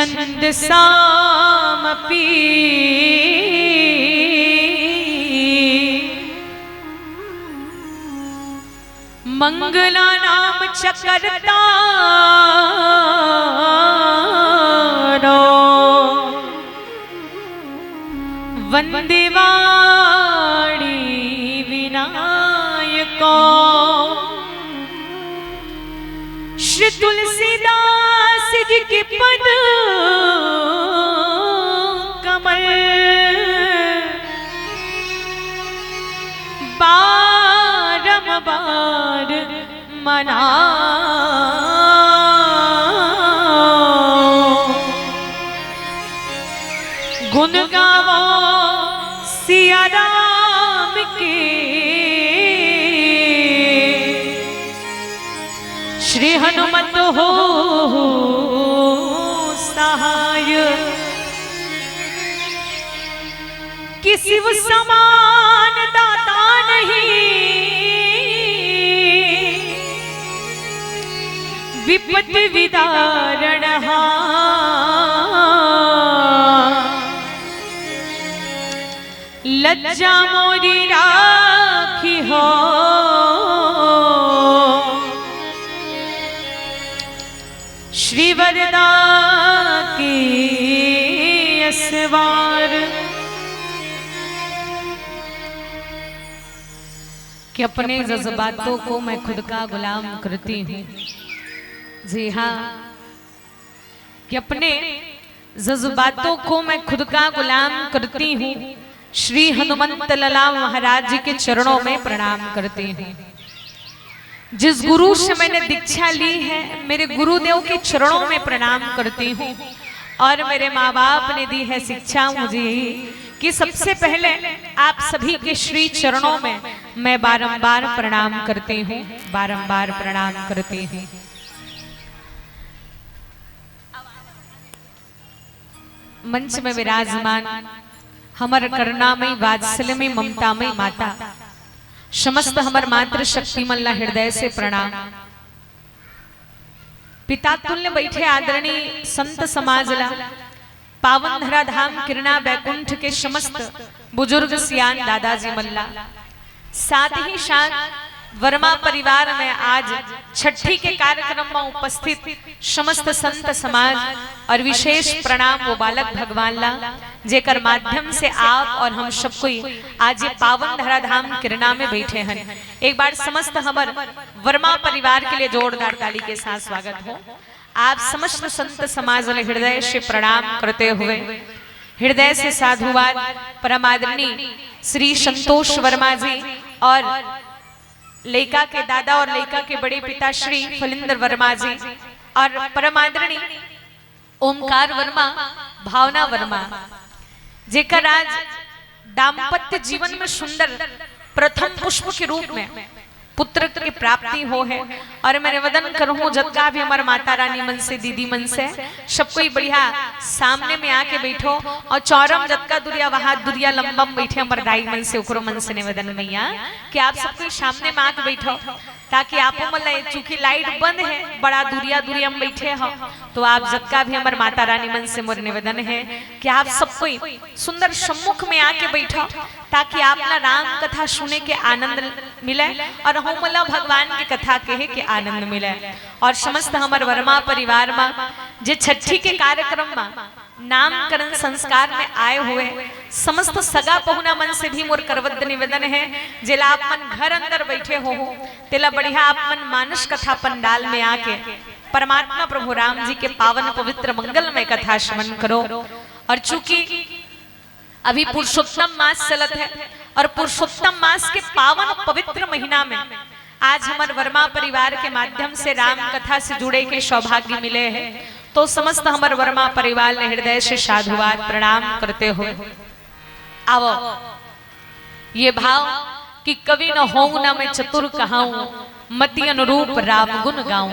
छंद सामपी मंगला नाम चकरता वंदे वाणी विनायको श्री तुलसीदास जी के पद कमल बारंबार मना गुण गावो सिया राम के श्री हनुमत हो सहाय किसी वो समान दाता नहीं विपत्ति विदारण लज्जा मोरी राखी हो श्री वरदा की असवार कि अपने जज्बातों को मैं खुद का गुलाम करती हूँ। जी हाँ, कि अपने जज्बातों को मैं खुद का गुलाम करती हूँ। श्री हनुमंत लला महाराज जी के चरणों में प्रणाम करती हूँ। जिस गुरु से मैंने दीक्षा ली है, मेरे गुरुदेव के चरणों में प्रणाम करती हूँ। और मेरे माँ बाप ने दी है शिक्षा मुझे कि सबसे पहले आप सभी के श्री चरणों में मैं बारंबार प्रणाम करती हूँ, बारंबार प्रणाम करती हूँ। मंच में विराजमान हमर करुणामयी वात्सल्यमयी ममतामयी माता समस्त हमर मातृ शक्ति मल्ला हृदय से प्रणाम। पिता तुल्य बैठे आदरणीय संत समाजला पावन धरा धाम किरणा बैकुंठ के समस्त बुजुर्ग सियान दादाजी मल्ला, साथ ही साथ वर्मा परिवार में आज छठी के कार्यक्रम में उपस्थित समस्त संत समाज और विशेष प्रणाम वो बालक भगवान ला जेकर माध्यम से आप और हम सब कोई आज ये पावन धराधाम किरणा में बैठे हैं। एक बार समस्त हमर वर्मा परिवार के लिए जोरदार ताली के साथ स्वागत हो। आप समस्त संत समाज वाले हृदय से प्रणाम करते हुए हृदय से साधुवाद परमादरणीय श्री संतोष वर्मा जी और लेका के दादा और लेका के बड़े पिता श्री फलिंदर वर्मा जी और परमादरणीय ओमकार वर्मा भावना वर्मा जेकर आज दाम्पत्य जीवन में सुंदर प्रथम पुष्प के रूप में पुत्र की प्राप्ति हो है। और मैं निवेदन करूँ जबका भी हमारे माता रानी मन से दीदी मन से सब कोई बढ़िया सामने में आके बैठो और चौरम जबका दुरिया वहां दुरिया लंबम बैठे हमारे दाई मन से उकरो मन से निवेदन मैया कि आप सब कोई सामने में आके बैठो ताकि आपो मतलब चूंकि लाइट बंद है बड़ा दुरिया दुरिया में बैठे हो तो आप जबका भी हमारे माता रानी मन से मोर निवेदन है कि आप सब कोई सुंदर सम्मुख में आके बैठो ताकि आप ना राम कथा सुने के आनंद मिले और हमला भगवान की कथा कहे के आनंद मिले। और समस्त हमारे वर्मा परिवार में जे छठी के कार्यक्रम में नामकरण संस्कार में आए हुए समस्त सगा पहुना मन से भी मोर करवद निवेदन है जेला आप मन घर अंदर बैठे हो तेला बढ़िया आप मन मानस कथा पंडाल में आके परमात्मा प्रभु राम जी के पावन पवित्र मंगलमय कथा श्रवण करो। और चूंकि अभी पुरुषोत्तम मास चलत है और पुरुषोत्तम मास के पावन पवित्र महीना में आज हमारे वर्मा परिवार के माध्यम से राम कथा से जुड़े के सौभाग्य मिले हैं तो समस्त हमारे वर्मा परिवार ने हृदय से साधुवाद प्रणाम करते हुए आओ ये भाव कि कवि न हो न मैं चतुर कहाऊं मति अनुरूप राम गुण गाऊं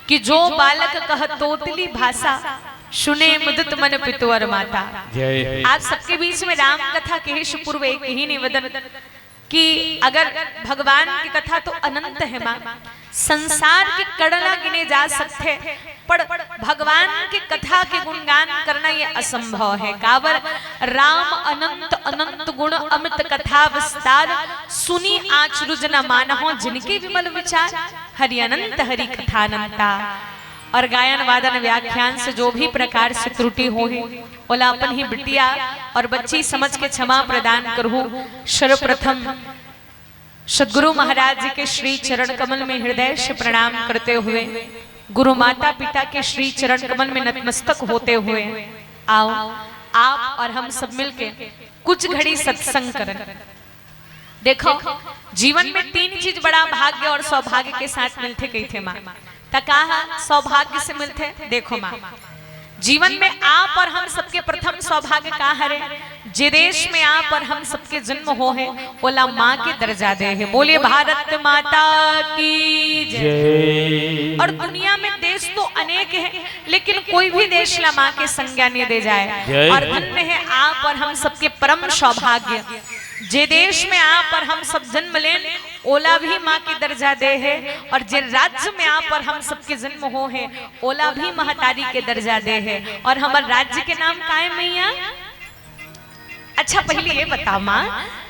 कि जो बालक कह तोतली भाषा सुने मुदित मन पितुअर माता। आप सबके बीच में राम कथा के पूर्व एक ही निवेदन कि अगर भगवान की कथा तो अनंत है माँ संसार के कड़ला गिने जा सकते, पर भगवान के कथा के गुणगान करना ये असंभव है। काबर राम अनंत अनंत गुण अमित कथा विस्तार, सुनी आचरुज न मानहो जिनके विमल विचार, हरि अनंत हरि कथा अनंता। और गायन वादन व्याख्यान से जो भी प्रकार से त्रुटि हो ओला अपन ही बिटिया और बच्ची समझ के क्षमा प्रदान करहु। सर्वप्रथम सदगुरु महाराज जी के श्री चरण कमल में हृदय से प्रणाम करते हुए, गुरु माता पिता के श्री चरण कमल में नतमस्तक होते हुए, आओ आप और हम सब मिलके कुछ घड़ी सत्संग करें। देखो जीवन में तीन चीज बड़ा भाग्य और सौभाग्य के साथ मिलते कही थे माँ, तकाहा सौभाग्य से मिलते। देखो माँ, जीवन में आप और हम सबके प्रथम सौभाग्य का हरे, जे देश में आप और हम सबके जन्म हो है ओला माँ के दर्जा दे है। बोले भारत माता की जय। और दुनिया में देश तो अनेक है, लेकिन कोई भी देश ला माँ के संज्ञा नहीं दे जाए। और धन्य है आप और हम सबके परम सौभाग्य, जे देश में आप और हम सब जन्म लें ओला भी माँ की दर्जा दे है, और जे राज्य में आप और हम सबके जन्म हो है ओला भी महतारी के दर्जा दे है। और हमारे राज्य के नाम का है मैया? अच्छा पहले ये बताओ माँ,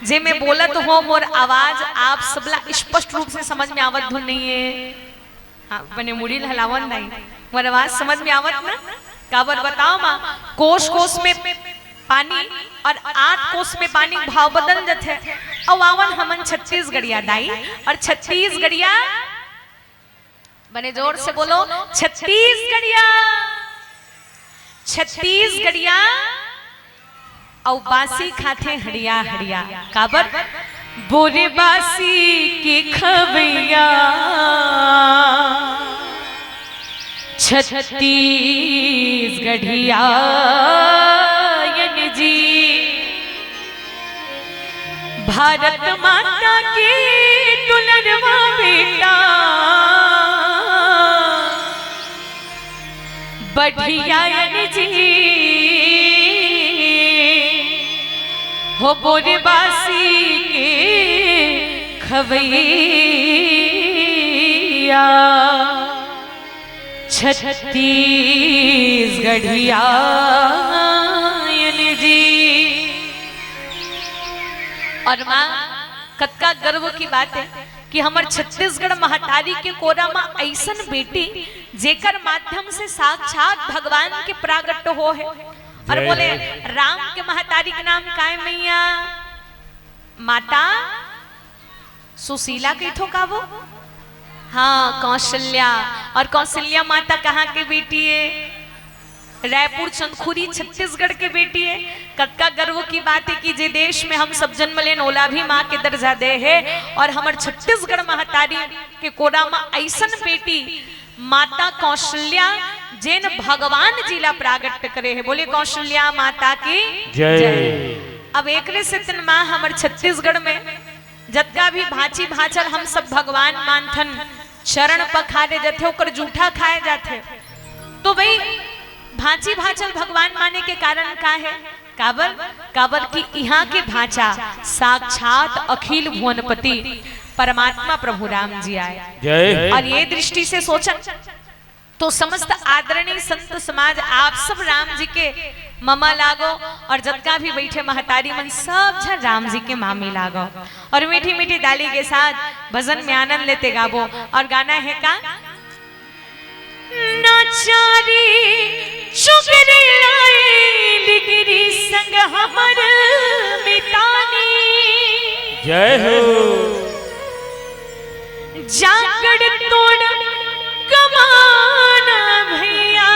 जे मैं बोलत हो मोर आवाज आप सबला स्पष्ट रूप से समझ में आवत धुन नहीं है? हाँ बने मुड़ी हलावन नहीं, मोर आवाज समझ में आवत ना? काबर बताओ माँ, कोस कोस में पानी और 8 कोस में पानी भाव बदल जाते। और आवन हमन छत्तीसगढ़िया दाई, और छत्तीसगढ़िया बने जोर से बोलो, छत्तीसगढ़िया छत्तीसगढ़िया औ बासी खाते हड़िया हड़िया। काबर बोरे बासी के खबैया छत्तीसगढ़िया जी, भारत माता के दुलरवा बेटा बढ़िया जी हो, बोरबासी के खवैया छत्तीसगढ़िया जी। और माँ कतका गर्व की बात है कि हमार छत्तीसगढ़ महतारी के कोरा माँ ऐसन बेटी जेकर माध्यम से साक्षात भगवान के प्रागट हो है। और बोले राम के महतारी के नाम काय मैया? माता सुशीला कही थो का वो? हाँ कौशल्या। और कौशल्या माता कहाँ के बेटी है? रायपुर चंदखुरी छत्तीसगढ़ के बेटी है। कतका गर्व की बात है कि जे देश में हम सब जन्म लेन ओला भी माँ के दर्जा दे है। और हमार छत्तीसगढ़ महतारी के कोरा माँ ऐसन बेटी माता कौशल्या जेन भगवान जिला प्रागट करे है। बोले कौशल्या माता की जय। अब एक से तीन माँ हमार छत्तीसगढ़ में जतका भी भांची भांचल हम सब भगवान मानथन, चरण पखारे जाते ओकर जूठा खाए जाते। तो भाई भांची भांचल भगवान माने के कारण का है? काबर काबर की यहाँ के भांचा साक्षात अखिल भुवनपति परमात्मा प्रभु राम जी आए। और ये दृष्टि से सोचा तो समस्त आदरणीय संत समाज आप सब राम जी के ममा लागो, और जतका भी बैठे महतारी मन सब झन राम जी के मामी लागो। और मीठी मीठी डाली के साथ भजन में आनंद लेते गाबो। और गाना है का नाचारी चुगरी लाई लिगिरी संग हमर मितानी, जय हो जागड़ तोड़ कमाना भैया,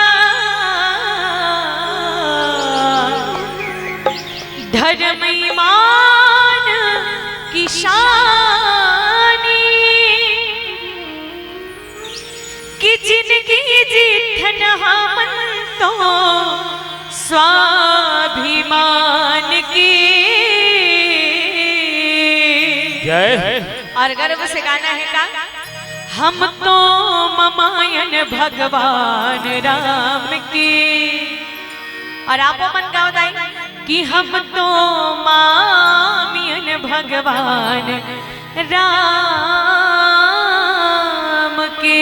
धर्म ईमान की शानी, कि जिनकी जीठन हमन तो स्वाभिमान की जय। और गर्व से गाना है का हम तो ममायन भगवान राम की। और आप मन गाओ दाई कि हम तो मामियन भगवान राम के।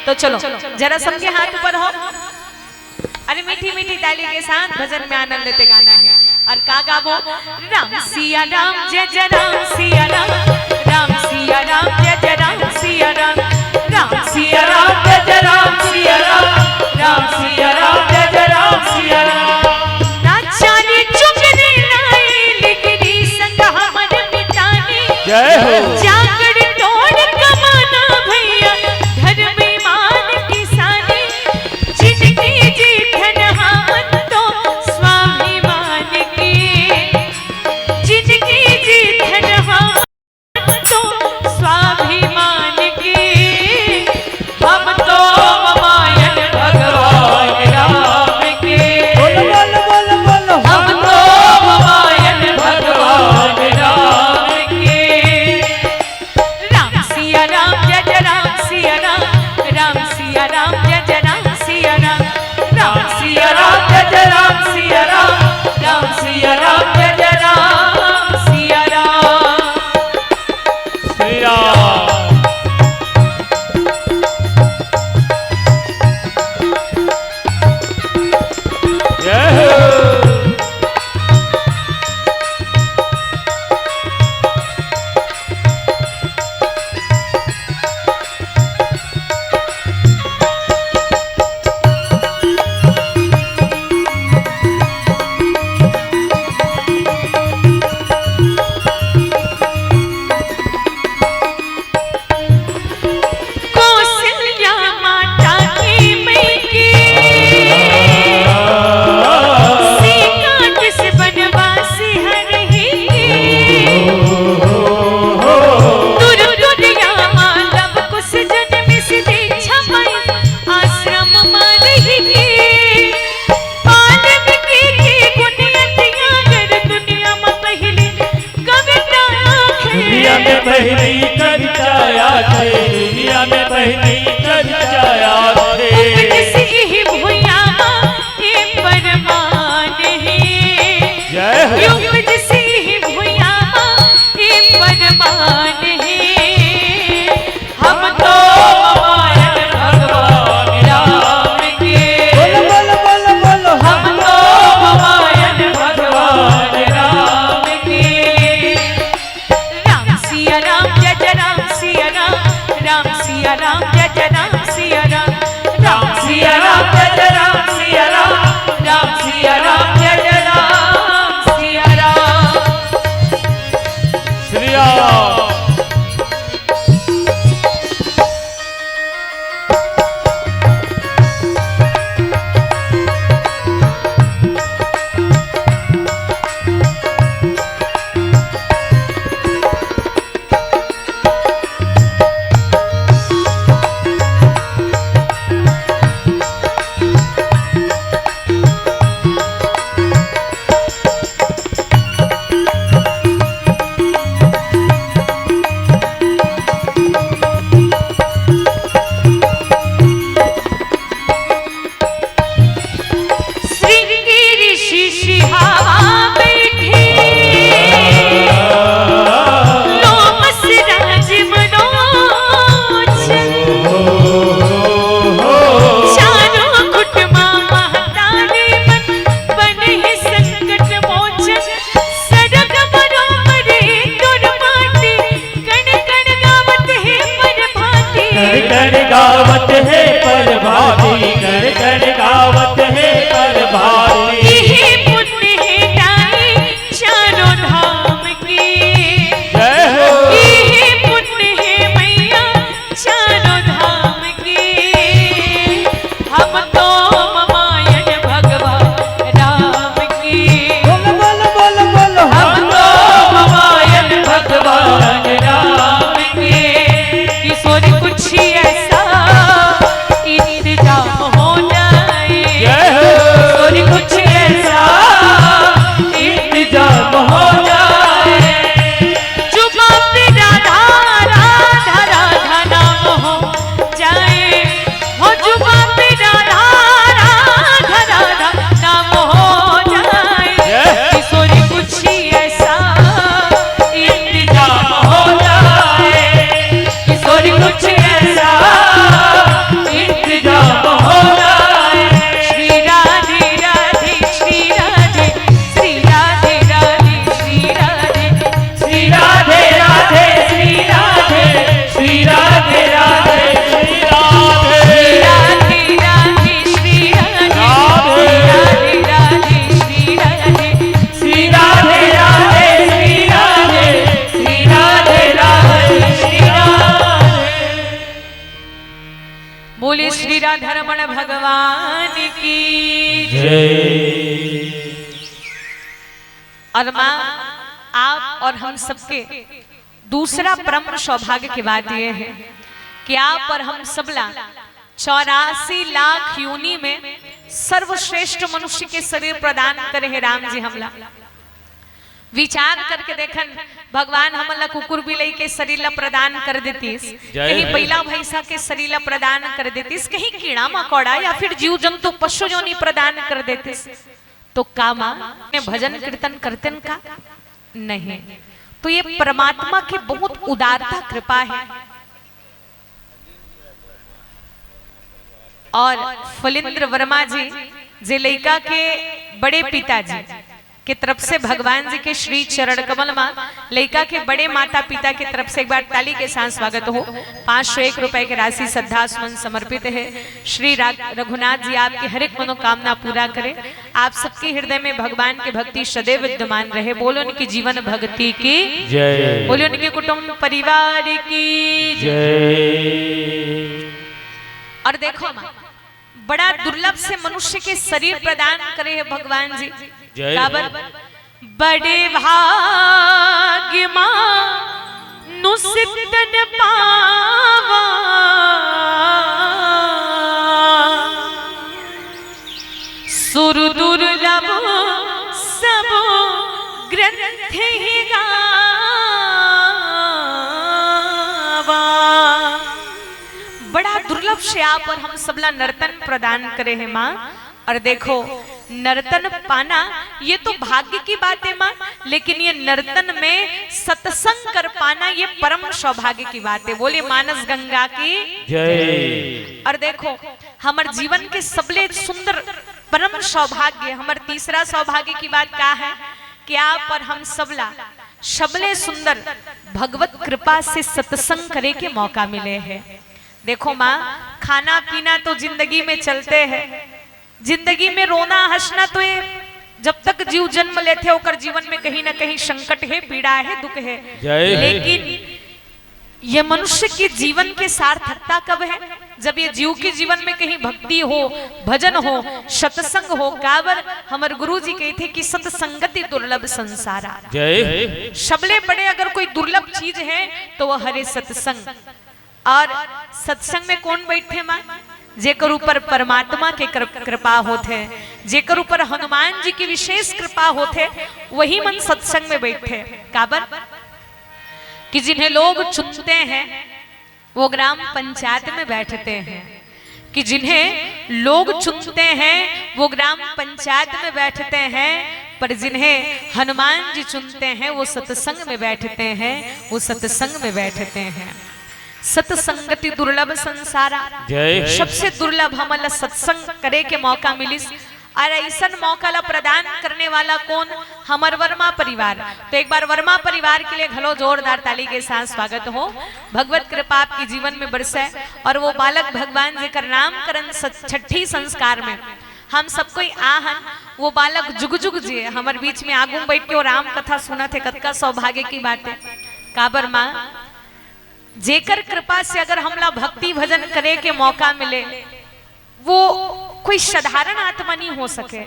तो चलो जरा सबके हाथ ऊपर हो। अरे मीठी मीठी ताली के साथ भजन में आनंद लेते गाना है। और का गाबो? राम सिया राम जय जय राम सिया राम, राम सिया राम जय जय राम सिया राम, राम सिया राम जय जय राम सिया राम, राम सिया राम जय जय राम सिया राम। नाचारी चुगरी लाई लिगरी संग हमर मिटानी, जय हो। जागड़ तोड़ कमाना भैया धर्म ईमान किसानी, जिंदगी जी धन हमन तो स्वाभिमान की, जिंदगी जी धन हमन तो स्वाभिमान की। हम तो मायन भगवान राम के, बोल बोल बोल बोल। हम तो मायन भगवान राम के। राम सिया राम जय जय राम सिया राम, राम सिया राम जय जय राम सिया राम, राम सिया राम जय जय राम सिया राम, राम सिया राम जय जय राम सिया राम। श्री राम। जय हो। बोले श्री राधारमण भगवान की जय। और माँ आप और हम सबके दूसरा परम सौभाग्य की बात यह है कि आप और हम सबला 84 लाख योनि में सर्वश्रेष्ठ मनुष्य के शरीर प्रदान करे है राम जी हमला। विचार करके देखन भगवान हमला कुकुर बिलाई के शरीर प्रदान कर देतीस, कहीं बैला भैंसा के शरीर प्रदान कर देतीस, कहीं कीड़ा मकोड़ा या फिर जीव जंतु पशु योनि प्रदान कर देतीस, तो का मां भजन कीर्तन करतन का नहीं। तो ये परमात्मा की बहुत उदारता कृपा है। और फलिंद्र वर्मा जी जे लइका के बड़े पिताजी के तरफ से भगवान जी के श्री चरण कमल मां लइका के बड़े माता पिता की तरफ से एक बार ताली के साथ स्वागत हो। 501 रुपए की राशि श्रद्धा सुमन समर्पित है। श्री रघुनाथ जी आपकी हर एक मनोकामना पूरा करें, आप सबके हृदय में भगवान की भक्ति सदैव विद्यमान रहे। बोलो उनकी जीवन भक्ति की जय, बोलो उनके कुटुंब परिवार की जय। और देखो मां बड़ा दुर्लभ से मनुष्य के शरीर प्रदान करे है भगवान जी। बड़े भाग्य मां सिद्धन पावा, सुर दुर्लभ सब ग्रंथ ही गावा। बड़ा दुर्लभ से आप और हम सबला नर्तन प्रदान करे हैं माँ। और देखो नर्तन पाना ये तो भाग्य की बात है माँ, लेकिन ये नर्तन में सत्संग कर पाना ये परम सौभाग्य की बात है। बोले मानस गंगा की जय। और देखो हमारे जीवन के सबले सुंदर परम सौभाग्य, हमारे तीसरा सौभाग्य की बात क्या है कि आप और हम सबला सबले सुंदर भगवत कृपा से सत्संग करे के मौका मिले हैं। देखो माँ खाना पीना तो जिंदगी में चलते हैं, जिंदगी में रोना हंसना तो ये जब तक जीव जन्म लेते होकर जीवन में कहीं ना कहीं संकट है, पीड़ा है, दुख है, लेकिन ये मनुष्य के जीवन के सार्थकता कब है? जब ये जीव के जीवन में कहीं भक्ति हो, भजन हो, सत्संग हो। काबर हमारे गुरु जी कहते कि सत्संगति दुर्लभ संसारा। सबले बड़े अगर कोई दुर्लभ चीज है तो वह हरे सत्संग। और सत्संग में कौन बैठे मां? जेकर ऊपर परमात्मा के कृपा होते, जेकर ऊपर हनुमान जी की विशेष कृपा होते, वही मन सत्संग में बैठे। काबर कि जिन्हें लोग चुनते हैं वो ग्राम पंचायत में बैठते हैं, कि जिन्हें लोग चुनते हैं वो ग्राम पंचायत में बैठते हैं, पर जिन्हें हनुमान जी चुनते हैं वो सत्संग में बैठते हैं, वो सत्संग में बैठते हैं। सत्संगति दुर्लभ संसारा, सबसे दुर्लभ हमला सत्संग करे के मौका मिलिस। और ऐसा मौका ला प्रदान करने वाला कौन? हमार वर्मा परिवार। तो एक बार वर्मा परिवार के लिए घलो जोरदार ताली के साथ स्वागत हो। भगवत कृपा आपके जीवन में बरसे और वो बालक भगवान जी का नामकरण छठी संस्कार में हम सबको आहन वो बालक जुग जुग जी हमारे बीच में आगू बैठ के वो राम कथा सुना थे। कतका सौभाग्य की बात है। काबर माँ जेकर कृपा से अगर हमला भक्ति भजन करे के मौका मिले, वो कोई साधारण आत्मा नहीं हो सके,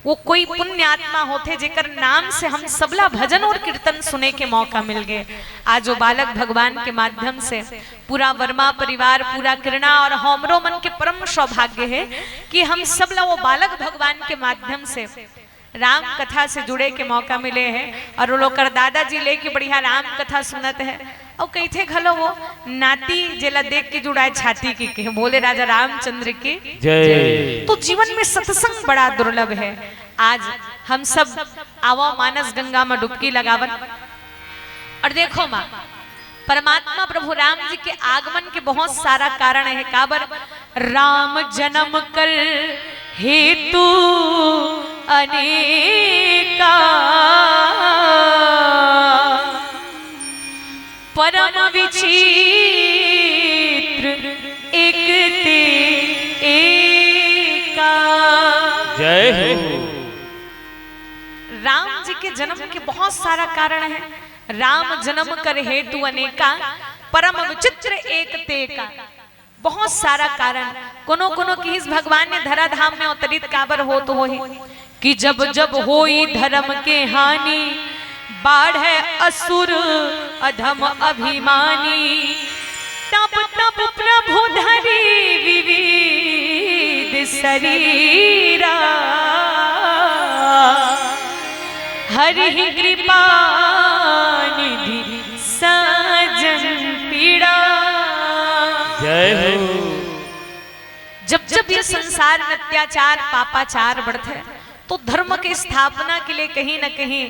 वो कोई पुण्य आत्मा होते जेकर नाम से हम सबला भजन और कीर्तन सुने के मौका मिल गए। आज वो बालक भगवान के माध्यम से पूरा वर्मा परिवार, पूरा किरणा और हमरो मन के परम सौभाग्य है कि हम सबला वो बालक भगवान के माध्यम से राम कथा से जुड़े के मौका मिले हैं। और वो लोग दादाजी लेके बढ़िया राम कथा सुनत है। और कही थे घलो वो नाती जेला देख के जुड़ाए छाती की बोले राजा रामचंद्र की जय। तो जीवन में सत्संग बड़ा दुर्लभ है। आज हम सब आवो मानस गंगा में डुबकी लगावन। और देखो माँ परमात्मा प्रभु राम जी के आगमन के बहुत सारा कारण है। काबर राम जन्म कर हेतु अनेका, परम विचित्र एक ते एका। जय हो। राम जी के जन्म के बहुत सारा कारण है। राम जन्म कर हेतु अनेका, परम विचित्र एक ते का। बहुत सारा कारण। कोनो कोनो की इस भगवान ने धरा धाम में अवतरित काबर हो तो ही कि जब जब होई धर्म के हानि बाढ़ है असुर अधम अभिमानी तब तब प्रभु धरी विविध शरीरा हरि कृपा निधि सजन पीड़ा। जय हो। जब जब ये संसार में अत्याचार पापाचार बढ़ते हैं तो धर्म की स्थापना के लिए कहीं न कहीं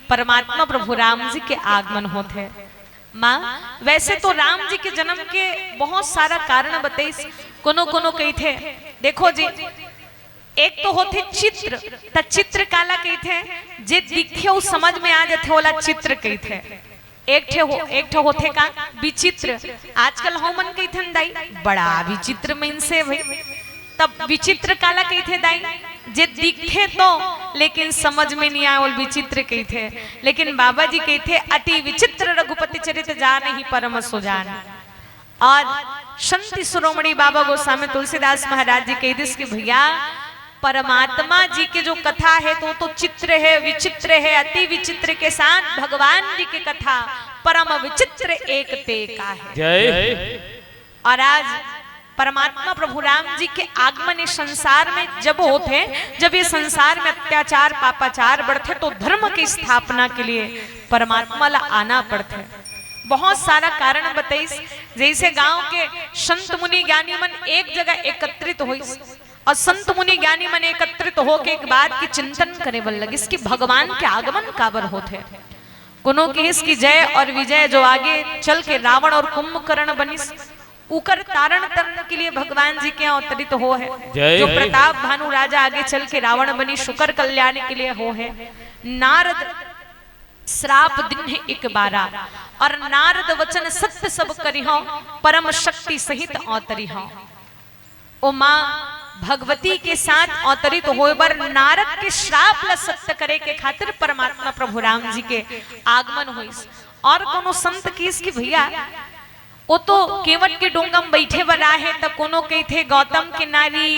परमात्मा प्रभु राम जी के आगमन होते हैं। माँ वैसे तो राम जी के जन्म के बहुत सारा कारण बताई कोनो कोनो कही थे। देखो जी एक तो होते चित्र त चित्र काला कही थे जे दिखे वो समझ में आ जाते वाला चित्र कही थे। एक ठे होते का विचित्र आजकल हो मन कही थे दाई बड़ा विचित्र में इनसे भाई तब विचित्र काला कही थे दाई जे दिखे तो लेकिन समझ में नहीं आए विचित्र कही थे। लेकिन बाबा जी कही थे अति विचित्र रघुपति चरित जान ही परम सुजान। और संत शिरोमणि बाबा गोस्वामी तुलसीदास महाराज जी कही थे कि भैया परमात्मा जी की जो कथा है तो चित्र है विचित्र है अति विचित्र के साथ भगवान जी की कथा परम विचित्र एक ते का है। जय। और आज परमात्मा प्रभु राम जी के आगमन इस संसार में जब होते जब ये संसार में अत्याचार पापाचार बढ़ते तो धर्म की स्थापना के लिए परमात्मा ला आना पड़ते। बहुत सारा कारण बताई जैसे गांव के संत मुनि ज्ञानी मन एक जगह एकत्रित हुई और संत मुनि ज्ञानी मन एकत्रित होके एक बात की चिंतन करे बल लगे इसकी भगवान के आगमन काबर होते कोनो की इसकी जय और विजय जो आगे चल के रावण और कुंभकर्ण बनी उकर तारण तरन के लिए भगवान जी के अवतरित हो है। जो प्रताप भानु राजा आगे चल के रावण बनी शुकर कल्याण के लिए हो है। नारद श्राप दिन है एक बारा और नारद वचन सत्य सब करी हो परम शक्ति सहित अवतरी हो। ओ माँ भगवती के साथ अवतरित हो बर नारद के श्राप ला सत्य करे के खातिर परमात्मा प्रभु राम जी के आगमन हुई। और कोनो संत की इसकी भैया वो तो केवट के डोंगम बैठे बना है तब कोनो कही थे गौतम के नारी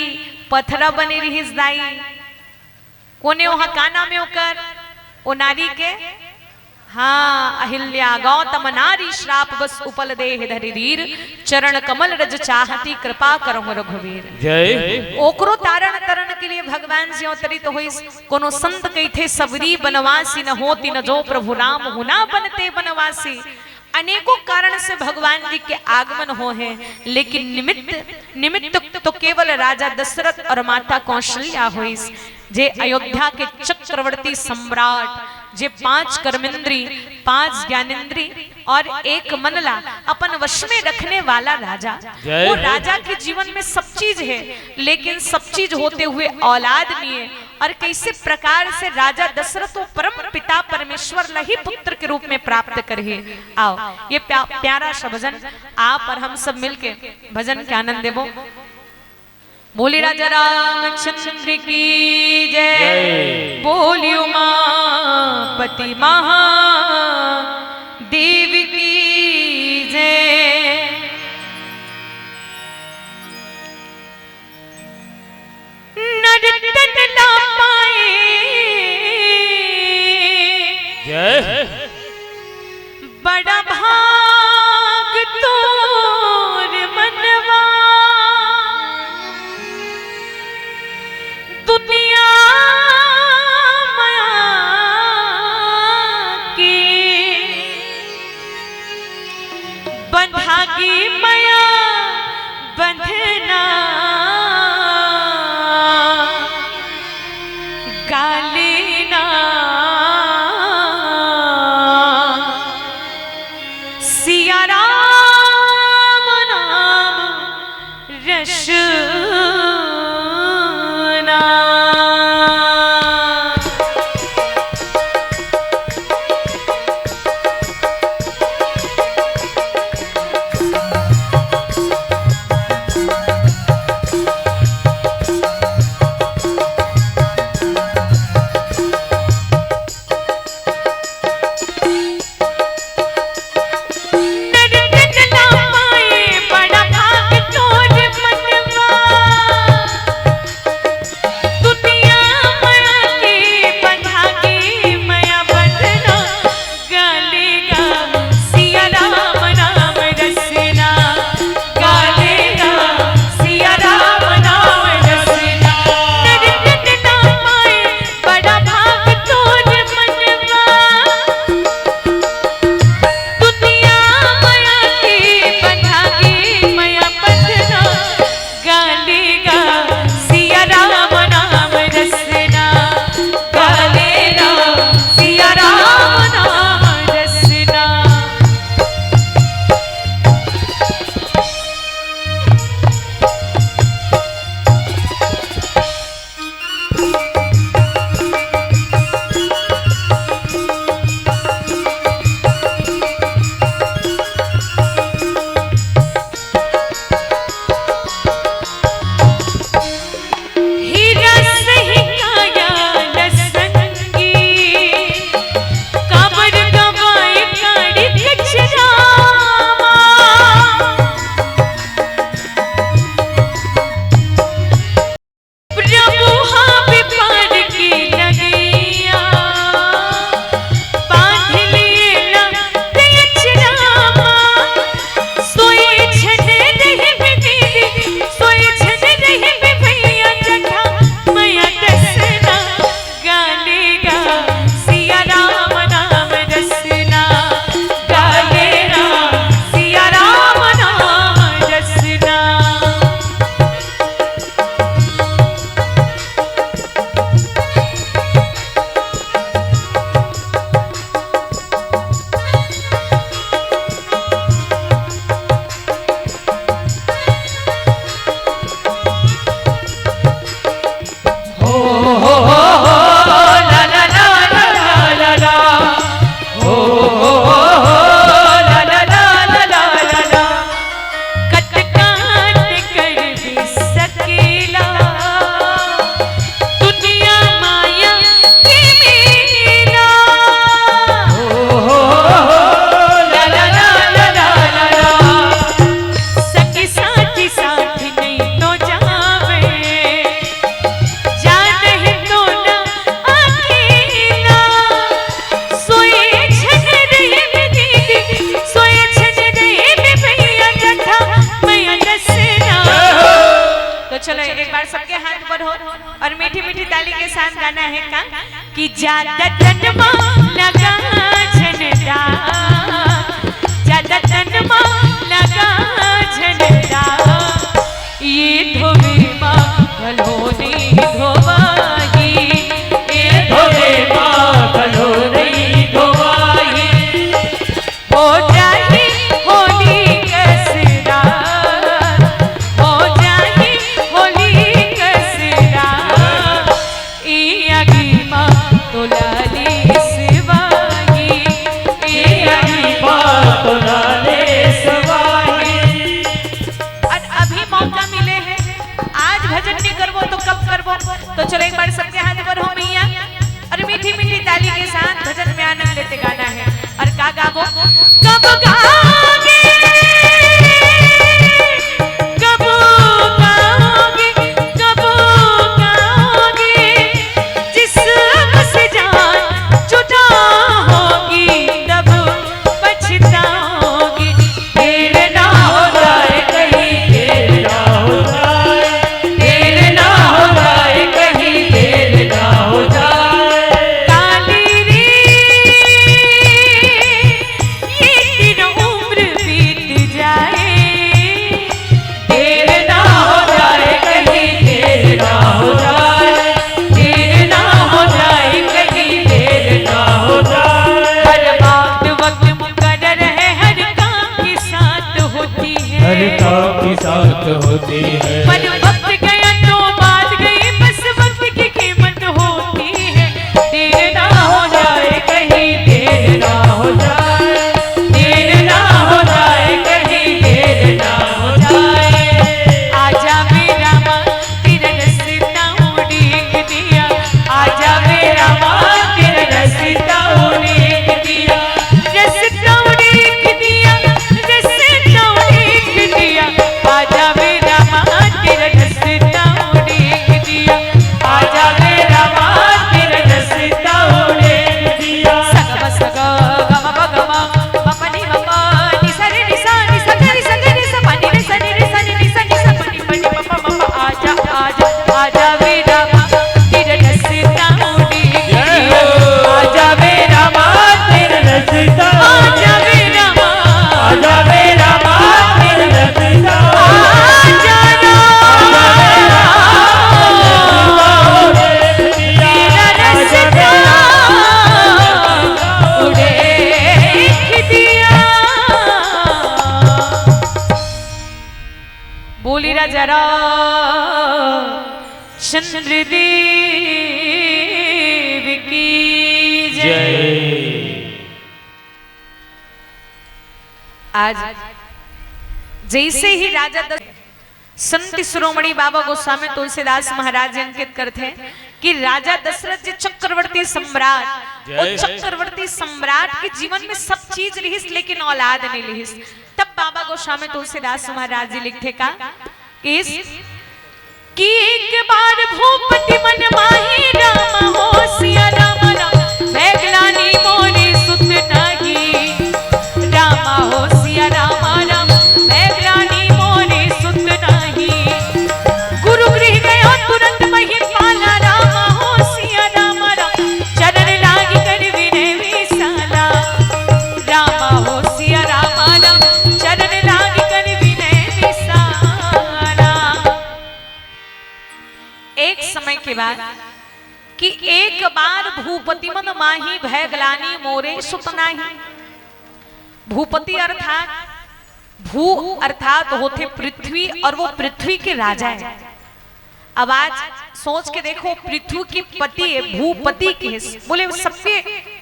पथरा बने रही दाई कोने वहां का नाम है ओकर ओ नारी के हाँ अहिल्या गौतम नारी श्राप बस उपल देह धरि धीर चरण कमल रज चाहती कृपा करहु रघुवीर। जय। ओकरो तारण तरण के लिए भगवान जी अवतरित हुई। कोनो संत कही थे सबरी बनवासी न होती न जो प्रभु राम हुना बनते बनवासी। अनेकों कारण से भगवान जी के आगमन हो है लेकिन निमित्त तो केवल राजा दशरथ और माता कौशल्या हुई जे अयोध्या के चक्रवर्ती सम्राट जे 5 कर्मेंद्री 5 ज्ञानेंद्री और 1 मनला अपन वश में रखने वाला राजा। वो राजा के जीवन में सब चीज है लेकिन सब चीज होते हुए औलाद नहीं है। और कैसे प्रकार से राजा दशरथ को परम पिता परमेश्वर लही पुत्र के रूप में प्राप्त करे। आओ ये प्यारा सा भजन आप और हम सब मिलके भजन के आनंद देवो। बोली राजा रामचंद्र की जय बोली उमापति महादेव की जय। नर्तन ना पाए जय बड़ा भाग तोर मनवा दुनिया माया की चलो एक बार सबके हाथ पर हो और मीठी मीठी ताली के साथ गाना है का कि ज्यादा तनमा लगा झनदा, ज्यादा तनमा लगा झनदा, ये धोबी माँ भलोनी धोवाही, ये धोबी माँ भलोनी धोवाही, हो जाही होली कसरा, हो जाही होली कसरा, ई आगी माँ तोलाली सिवाही, ई आगी माँ तोलाली सिवाही। और अभी मौका मिले हैं, आज भजन नहीं करवो तो कब करवो, तो चलो एक बार सबके हाथ पर हो मैया और मीठी मीठी ताली के साथ भजन में आनंद लेते गाना है। और का गावो कब गाओगे, कब गाओगे, कब गाओगे, जिस्म से जान जुदा होगी तब पछताओगी, देर ना हो जाए कहीं, देर ना हो जाए, देर ना हो जाए कहीं, देर ना हो जाए, काली रे ये दिन उम्र बीत जाए, देर ना हो जाए कहीं, देर ना हो जाए, देर ना हो जाए कहीं, देर ना हो जाए। हर बात वक्त मुकर्रर है, हर काम के साथ होती है, हर काम के साथ होती है, पर वक्त गया तो बात गई, बस वक्त की कीमत होती है, देर ना हो जाए कहीं, देर ना हो जाए, देर ना हो जाए कहीं, देर ना हो जाए। आजा मेरा माँ तेरा रास्ता उड़ीक दिया, आजा मेरा माँ तेरा रास्ता उड़ीक दिया, रास्ता उड़ीक दिया, रास्ता उड़ीक दिया, आजा मेरा माँ तेरा रास्ता उड़ीक दिया, आजा मेरा माँ तेरा रास्ता उड़ीक दिया। सग सग गम गम मपनी मप नि सा रे नि सा रे नि सा pani रे सा नि सा pani pani पप मप आजा आजा आजा मेरा माँ तेरा रास्ता उड़ीक दिया, आजा मेरा माँ तेरा रास्ता, आजा मेरा माँ, आजा मेरा माँ तेरा रास्ता, आजा बोली राजा चंद्रदेव की जय। आज जैसे ही राजा संत शिरोमणि बाबा गोस्वामी तुलसीदास महाराज अंकित करते हैं कि राजा दशरथ जी चक्रवर्ती सम्राट, और चक्रवर्ती सम्राट के जीवन में सब चीज रहिस लेकिन औलाद नहीं रहिस। तब बाबा गोस्वामी तुलसीदास महाराज जी लिखते का कि एक बार भूपति मन माही राम हो सिया राम राम बैगलानी मोरी सुत नाही, रामा हो सिया राम राम बैगलानी मोरी सुत नाही, गुरु गृह गयो तुरंत मही पाला, रामा हो सिया राम राम चरण लागी कर विनय विसाला, रामा हो सिया राम राम चरण लागी कर विनय विसाला। एक समय के बाद कि एक बार भूपति मन माही भैगलानी मोरे सुत नाही। भूपति अर्थात भू अर्थात होते पृथ्वी, और वो पृथ्वी के राजा है। अब आज सोच के देखो, पृथ्वी के पति है, भूपति के बोले सबके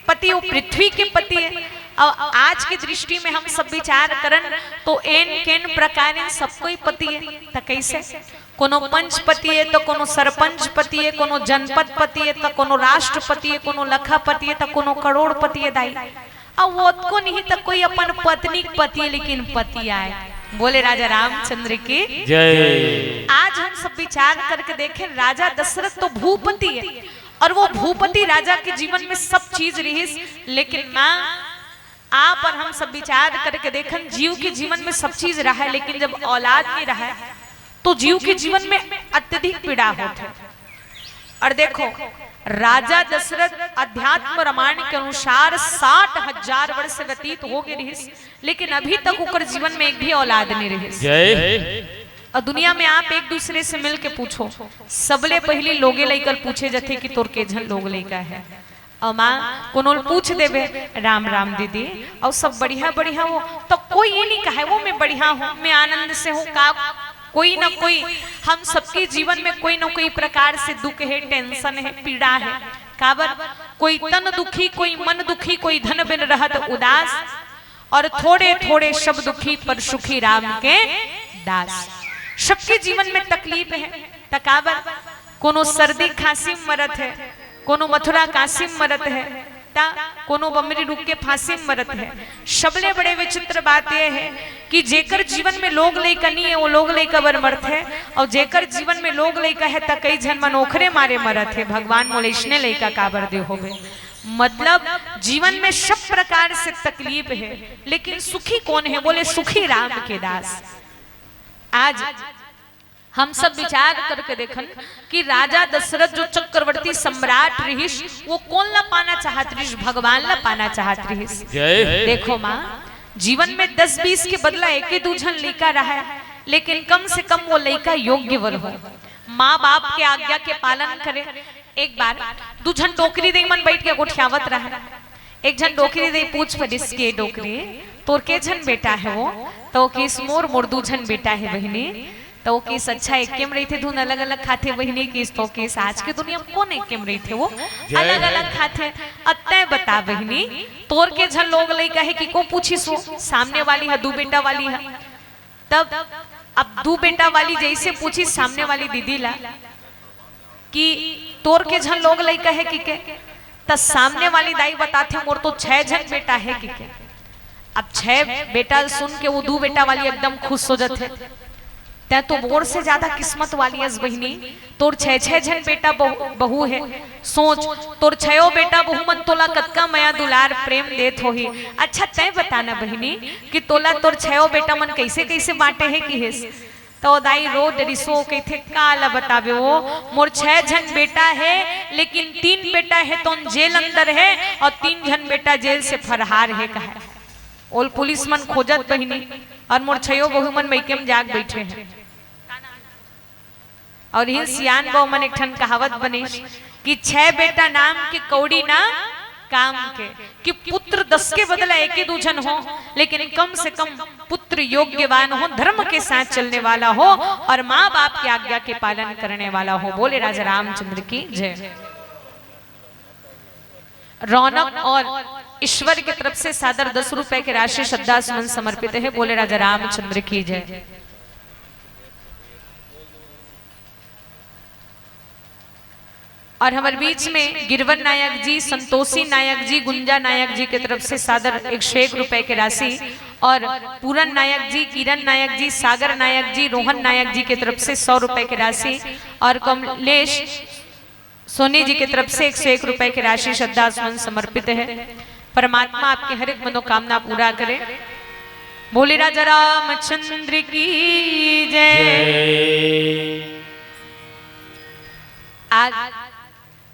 पति, वो पृथ्वी के पति है। अब आज की दृष्टि में हम सब विचार करन तो एन केन प्रकार सबको ही पति है। तो कैसे कोनो पंचपति है, तो कोनो सरपंच पति है, कोनो जनपद पति है, तो कोनो राष्ट्रपति है, कोनो लखापति है, तो कोनो करोड़पति है दाई। अब वो को नहीं तो कोई अपन पत्नी पति है, लेकिन पति आए। बोले राजा रामचंद्र की जय। आज हम सब विचार करके देखें, राजा दशरथ तो भूपति है, और वो भूपति राजा के जीवन में सब चीज रही, लेकिन माँ आप और हम सब विचार करके देखें, जीव के जीवन में सब चीज रहा है, लेकिन जब औलाद नहीं रहा है तो जीव के जीवन में अत्यधिक पीड़ा होती है। और देखो राजा दशरथ अध्यात्म रामायण के अनुसार 60,000 वर्ष व्यतीत हो गए रही, लेकिन अभी तक उकर जीवन में एक भी औलाद नहीं रही। और दुनिया में आप एक दूसरे से मिल के पूछो, सबले पहली लोगे लेकर पूछे जाते कि तोर के झन लोग लेका है। और माँ कोनो पूछ देवे राम राम दीदी और सब बढ़िया बढ़िया हो, तो कोई ये नहीं कहे वो मैं बढ़िया हूँ, मैं आनंद से हूँ। का कोई ना कोई हम सबके जीवन में कोई ना कोई प्रकार से दुख है, टेंशन है, पीड़ा है। काबर कोई तन दुखी, कोई मन दुखी, कोई धन बिन रहत उदास, और थोड़े थोड़े शब्द दुखी पर सुखी राम के दास। सबके जीवन में तकलीफ है। तकाबर कोनो सर्दी खांसी मरत है, कोनो मथुरा काशी मरत है, कोनो बमरी रुक के फांसी मरत है। सबले बड़े विचित्र बात यह है कि जेकर जीवन में लोग लेकर नहीं है वो लोग लेकर बर मरत है, और जेकर जीवन में लोग लेकर है त कई जन मनोखरे मारे मरत है। भगवान मोलेशने लेकर काबर दे होवे। मतलब जीवन में सब प्रकार से तकलीफ है, लेकिन सुखी कौन है? बोले सुखी राम के दास। आज हम सब विचार करके देखन कि राजा दशरथ जो चक्रवर्ती सम्राट रहीश, वो कौन ला पाना चाहत रहीश? भगवान ला पाना चाहत रहीश। देखो माँ, जीवन में 10-20 के बदला एक ही दूजन लड़का रहा है, लेकिन कम से कम वो लड़का योग्य वर हो, माँ बाप के आज्ञा के पालन करे। एक बार दूजन डोकरी दे मन बैठ के गोठियावत रहा। एक जन डोकरी दे पूछ परिस के डोकरी तोर के जन बेटा है वो? तो किस मोर दूजन बेटा है बहनी। तो केस अच्छा एक केम रही थे, धुन अलग अलग खाते बहनी केस। तो केस आज के दुनिया में कौन एक केम रही थे, वो अलग अलग खाते। अतः बता बहनी तोर के झन लोग लई कहे कि को पूछी सो सामने वाली है दू बेटा वाली है। तब अब दू बेटा वाली जैसे पूछी सामने वाली दीदी ला कि तोर के झन लोग लई कहे कि के, तब सामने वाली दाई बताते मोर तो 6 जन बेटा है कि के। अब 6 बेटा सुन के वो दू बेटा वाली एकदम खुश हो जाते। तै तो बोर से ज्यादा किस्मत वाली है बहनी, तोर 6 जन बेटा बहू है। सोच तोर 6 बेटा बहू मन तोला कतका मया दुलार प्रेम देत होही। अच्छा तय बताना बहनी कि तोला तोर 6 बेटा मन कैसे कैसे बांटे है कि हेस? तो दाई रो डरिसो कहते काला बतावे वो मोर 6 जन बेटा है, लेकिन 3 बेटा है तो जेल अंदर है, और 3 जन बेटा जेल से फरार है। कहा ओल पुलिस मन खोजत बहनी, और मोर 6 बहू मन मैके में जाग बैठे हैं। और ये सियान बहु मन एक ठन कहावत बने कि 6 बेटा नाम के कौड़ी ना काम के, कि पुत्र 10 के बदला एक ही दूजन हो, लेकिन कम से कम पुत्र योग्यवान हो, धर्म के साथ चलने वाला हो, और माँ बाप की आज्ञा के पालन करने वाला हो। बोले राजा रामचंद्र की जय। रौनक और ईश्वर की तरफ से सादर 10 रुपए की राशि श्रद्धा सुमन समर्पित है। बोले राजा रामचंद्र की जय। और हमारे बीच में गिरवन नायक जी, संतोषी नायक जी, गुंजा नायक जी की तरफ से सादर 101 रुपए की राशि, और पूरन नायक जी, किरण नायक जी, सागर नायक जी, रोहन नायक जी की तरफ से 100 रुपए की राशि, और कमलेश सोनी जी की तरफ से 101 रुपए की राशि श्रद्धा सुमन समर्पित है। परमात्मा आपके हर एक मनोकामना पूरा करे। बोले राजा रामचंद्र की जय। आज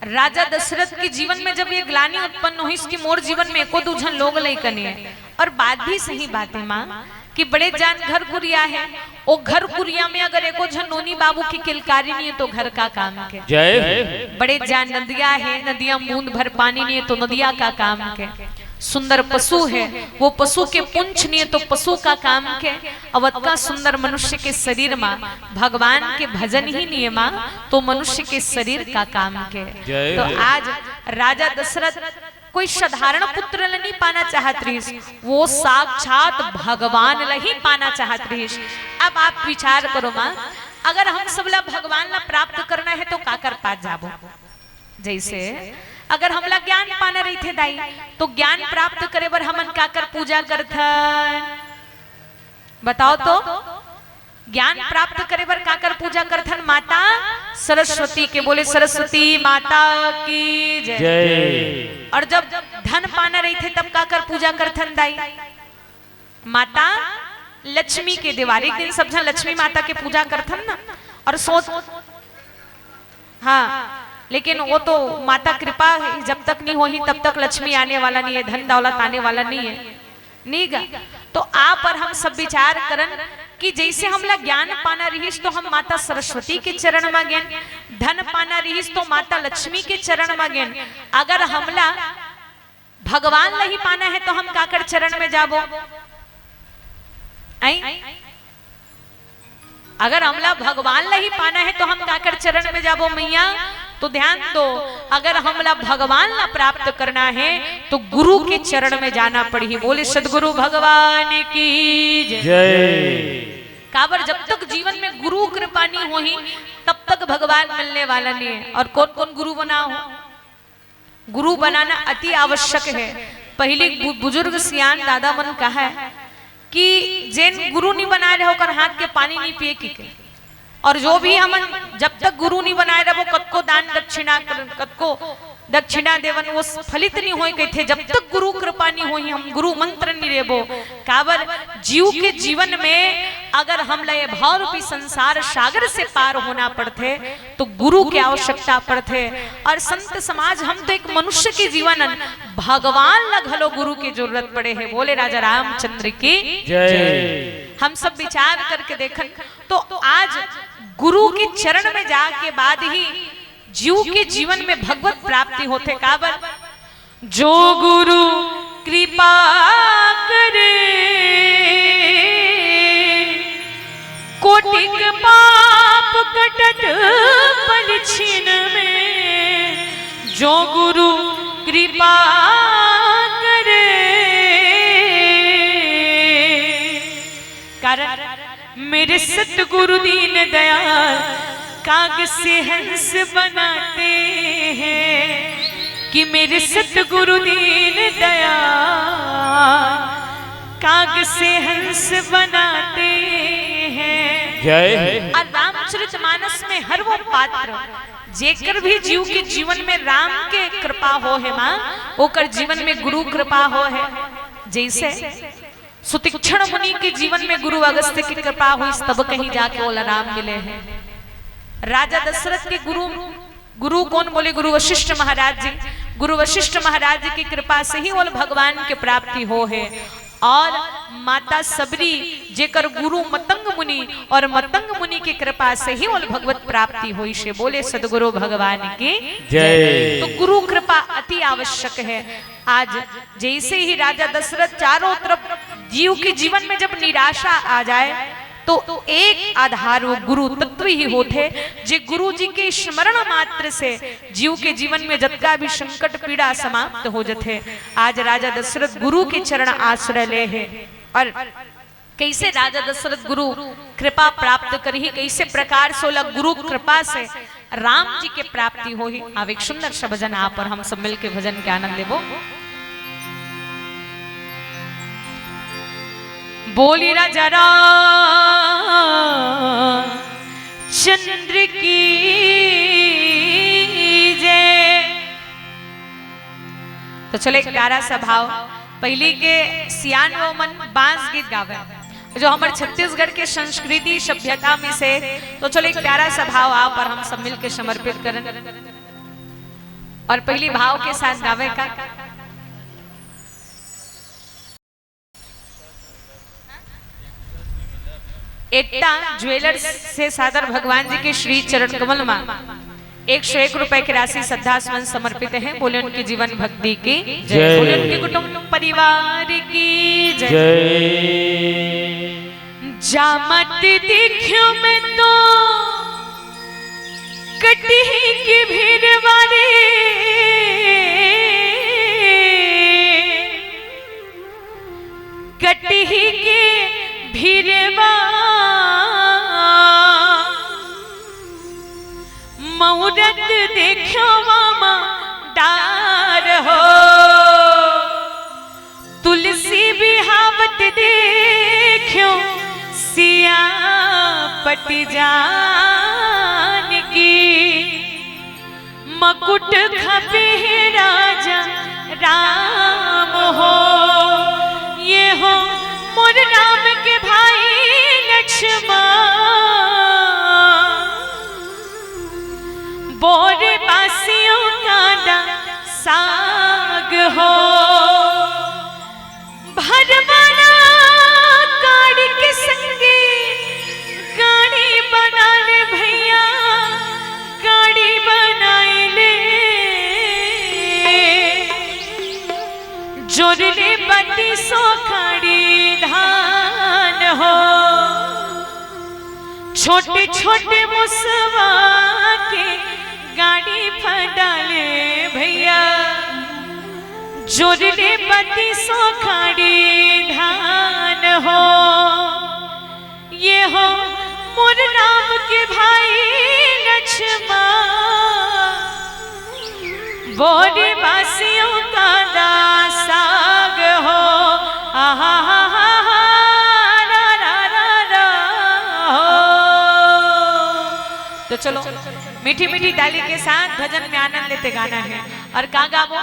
राजा दशरथ के जीवन में जब ये ग्लानि उत्पन्न हुई कि मोर जीवन में एको दूजन लोग लइकने है, और बात भी सही बात है माँ कि बड़े जान घर कुरिया है, वो घर कुरिया में अगर एको जन नोनी बाबू की किलकारी नहीं है तो घर का काम के। जय। बड़े जान नदिया है, नदियां बूंद भर पानी नहीं है तो नदिया का काम के। सुंदर पशु है, वो पशु के पुंछ नहीं है तो पशु का काम के। अवध का सुंदर मनुष्य के शरीर माँ भगवान के भजन ही नहीं है माँ, तो मनुष्य के शरीर का काम के। तो आज राजा दशरथ कोई साधारण पुत्र नहीं पाना चाहत रहीस, वो साक्षात भगवान ही पाना चाहत रहीस। अब आप विचार करो माँ, अगर हम सबला भगवान ला प्राप्त करना है तो काकर पास जाबो। जैसे अगर हमला ज्ञान पाना रही थे दाई, तो ज्ञान प्राप्त करे बर हमन काकर पूजा करथन? बताओ तो। ज्ञान प्राप्त करे बर काकर पूजा करथन? माता सरस्वती के। बोले सरस्वती माता की जय। और जब धन पाना रही थे तब काकर पूजा करथन दाई? माता लक्ष्मी के दिवार एक दिन सब जन लक्ष्मी माता के पूजा करथन ना और सोच हाँ लेकिन वो तो माता कृपा जब तक नहीं होगी तब तक लक्ष्मी आने वाला नहीं है, धन दौलत आने वाला नहीं है, नहीं गा। तो आप पर हम सब विचार करन कि जैसे हमला ज्ञान पाना रहीस तो हम माता सरस्वती के चरण में गेन, धन पाना रहीस तो माता लक्ष्मी के चरण में गेन। अगर हमला भगवान नहीं पाना है तो हम काकर चरण में जाबो? अगर हमला भगवान नहीं पाना है तो हम काकर चरण में जाबो मैया? तो ध्यान दो, अगर हमला भगवान ला प्राप्त करना है तो गुरु के चरण में जाना पड़ी। बोले सदगुरु भगवान की जय। काबर जब तक जीवन में गुरु कृपा नहीं होही तब तक भगवान मिलने वाला नहीं है। और कौन कौन गुरु बना हो? गुरु बनाना अति आवश्यक है। पहले बुजुर्ग सियान दादा मन कहा है कि जिन गुरु नहीं बना रहे होकर हाथ के पानी नहीं पिए की। और जो भी हम जब तक गुरु नहीं बनाए रहो कतको दान दक्षिणा कतको दक्षिणा देवन वो फलित नहीं होई कहते जब तक गुरु कृपा नहीं होई हम गुरु मंत्र नहीं रेबो। काबर जीव के जीवन में अगर हम लय भाव रूपी संसार सागर से पार होना पड़ते तो गुरु की आवश्यकता पड़ते। और संत समाज हम तो एक मनुष्य के जीवन भगवान लगलो गुरु की जरूरत पड़े है। बोले राजा रामचंद्र की जय। हम सब विचार करके देखन तो आज गुरु के चरण में जाके बाद ही जीव के जीवन में भगवत प्राप्ति होते। काबर जो गुरु कृपा करे कोटिक पाप कटत परिछिन में, जो गुरु कृपा करे कारण मेरे सतगुरु दीन दयाल काग से हंस बनाते हैं कि मेरे सतगुरु दीन दयाल काग से हंस बनाते हैं। जय। और रामचरितमानस में हर वो पात्र जेकर भी जीव के जीवन में राम के कृपा हो है माँ ओकर जीवन में गुरु कृपा हो है। जैसे सुतीक्षण मुनि के जीवन में गुरु अगस्त्य की कृपा हुई तब कहीं जाके बोला राम मिले हैं। राजा दशरथ के गुरु कौन? बोले गुरु वशिष्ठ महाराज जी। गुरु वशिष्ठ महाराज जी की कृपा से ही बोल भगवान की प्राप्ति हो है। और माता सबरी जेकर गुरु मतंग मुनि और मतंग मुनि की कृपा से ही बोल भगवत प्राप्ति हुई से। बोले सदगुरु भगवान की जय। तो गुरु कृपा अति आवश्यक है। आज जैसे ही राजा दशरथ चारों तरफ जीव के जीवन में जब निराशा आ जाए तो एक आधार वो गुरु तत्व ही होते जे गुरु जी के स्मरण मात्र से जीव के जीवन में जतका भी संकट पीड़ा समाप्त हो जाते। आज राजा दशरथ गुरु के चरण आश्रय ले है। और कैसे राजा दशरथ गुरु कृपा प्राप्त करी, कैसे प्रकार सोलह गुरु कृपा से राम जी के प्राप्ति हो ही। अब एक सुंदर सा भजन आप और हम सब मिल के भजन के आनंद लेबो। बोली राजा चंद्र की जय। तो चले एक प्यारा सा भाव पहले के सियान वो मन बांस गीत गावे जो हमारे छत्तीसगढ़ के संस्कृति सभ्यता में से। तो चलो एक प्यारा सा भाव आप और हम सब मिल के समर्पित करें और पहली भाव के साथ गावे का। एकता ज्वेलर्स से सादर भगवान जी के श्री चरण कमल में 101 रुपए की राशि श्रद्धा सुमन समर्पित है। बोले उनके जीवन भक्ति की जय, बोले उनके कुटुंब परिवार की जय। जामत देखियो मैं तो कटी की भीड़ वाले कटी के भीड़वा मुहूर्त देखो मामा डार हो तुलसी बिहावत देखो सिया पटी जान की मकुट खपे राजा राम हो ये हो मोर राम के भाई बोरे बासियों का डा साग हो भरवाना काड़ के संगे गाड़ी बना ले भैया गाड़ी बनाए ले जोड़ले बत्ती सो खड़ी धान हो छोटे छोटे मुसवा के गाड़ी फडाले भैया जोड़ले बत्ती सो खड़ी धान हो ये हो मोर राम के भाई लक्ष्मण बोरे बासियों का दासाग हो आहा हा हा हा रा रा रा रा हो। तो चलो मीठी मीठी ताली के साथ भजन में आनंद लेते गाना है और का गावो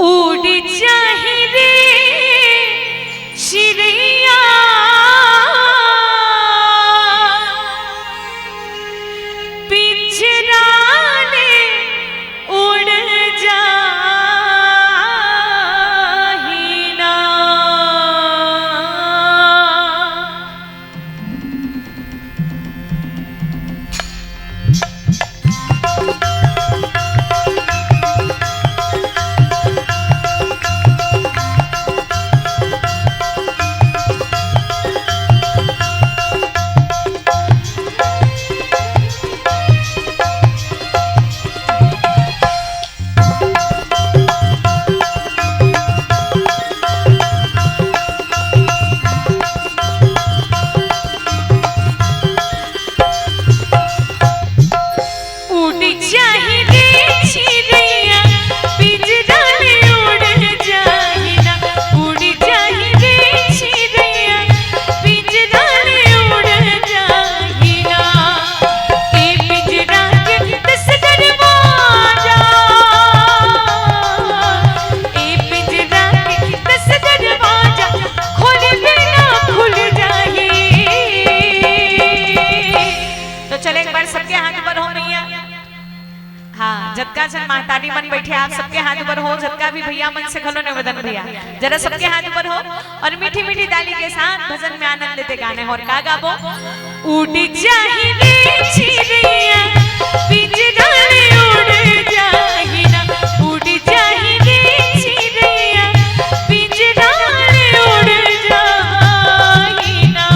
उड़ जाही रे चिड़िया पिंजरा ने उड़ जाही ना झटका सन महतारी मन बैठे आप सबके हाथ ऊपर हो झटका भी भैया मन से खलो ने वदन भैया जरा सबके हाथ ऊपर हो और मीठी मीठी ताली के साथ भजन में आनंद लेते गाने और का गाबो उड़ जाही रे चिड़िया पिंजरा में उड़ जाही ना उड़ जाही रे चिड़िया पिंजरा में उड़ जाही ना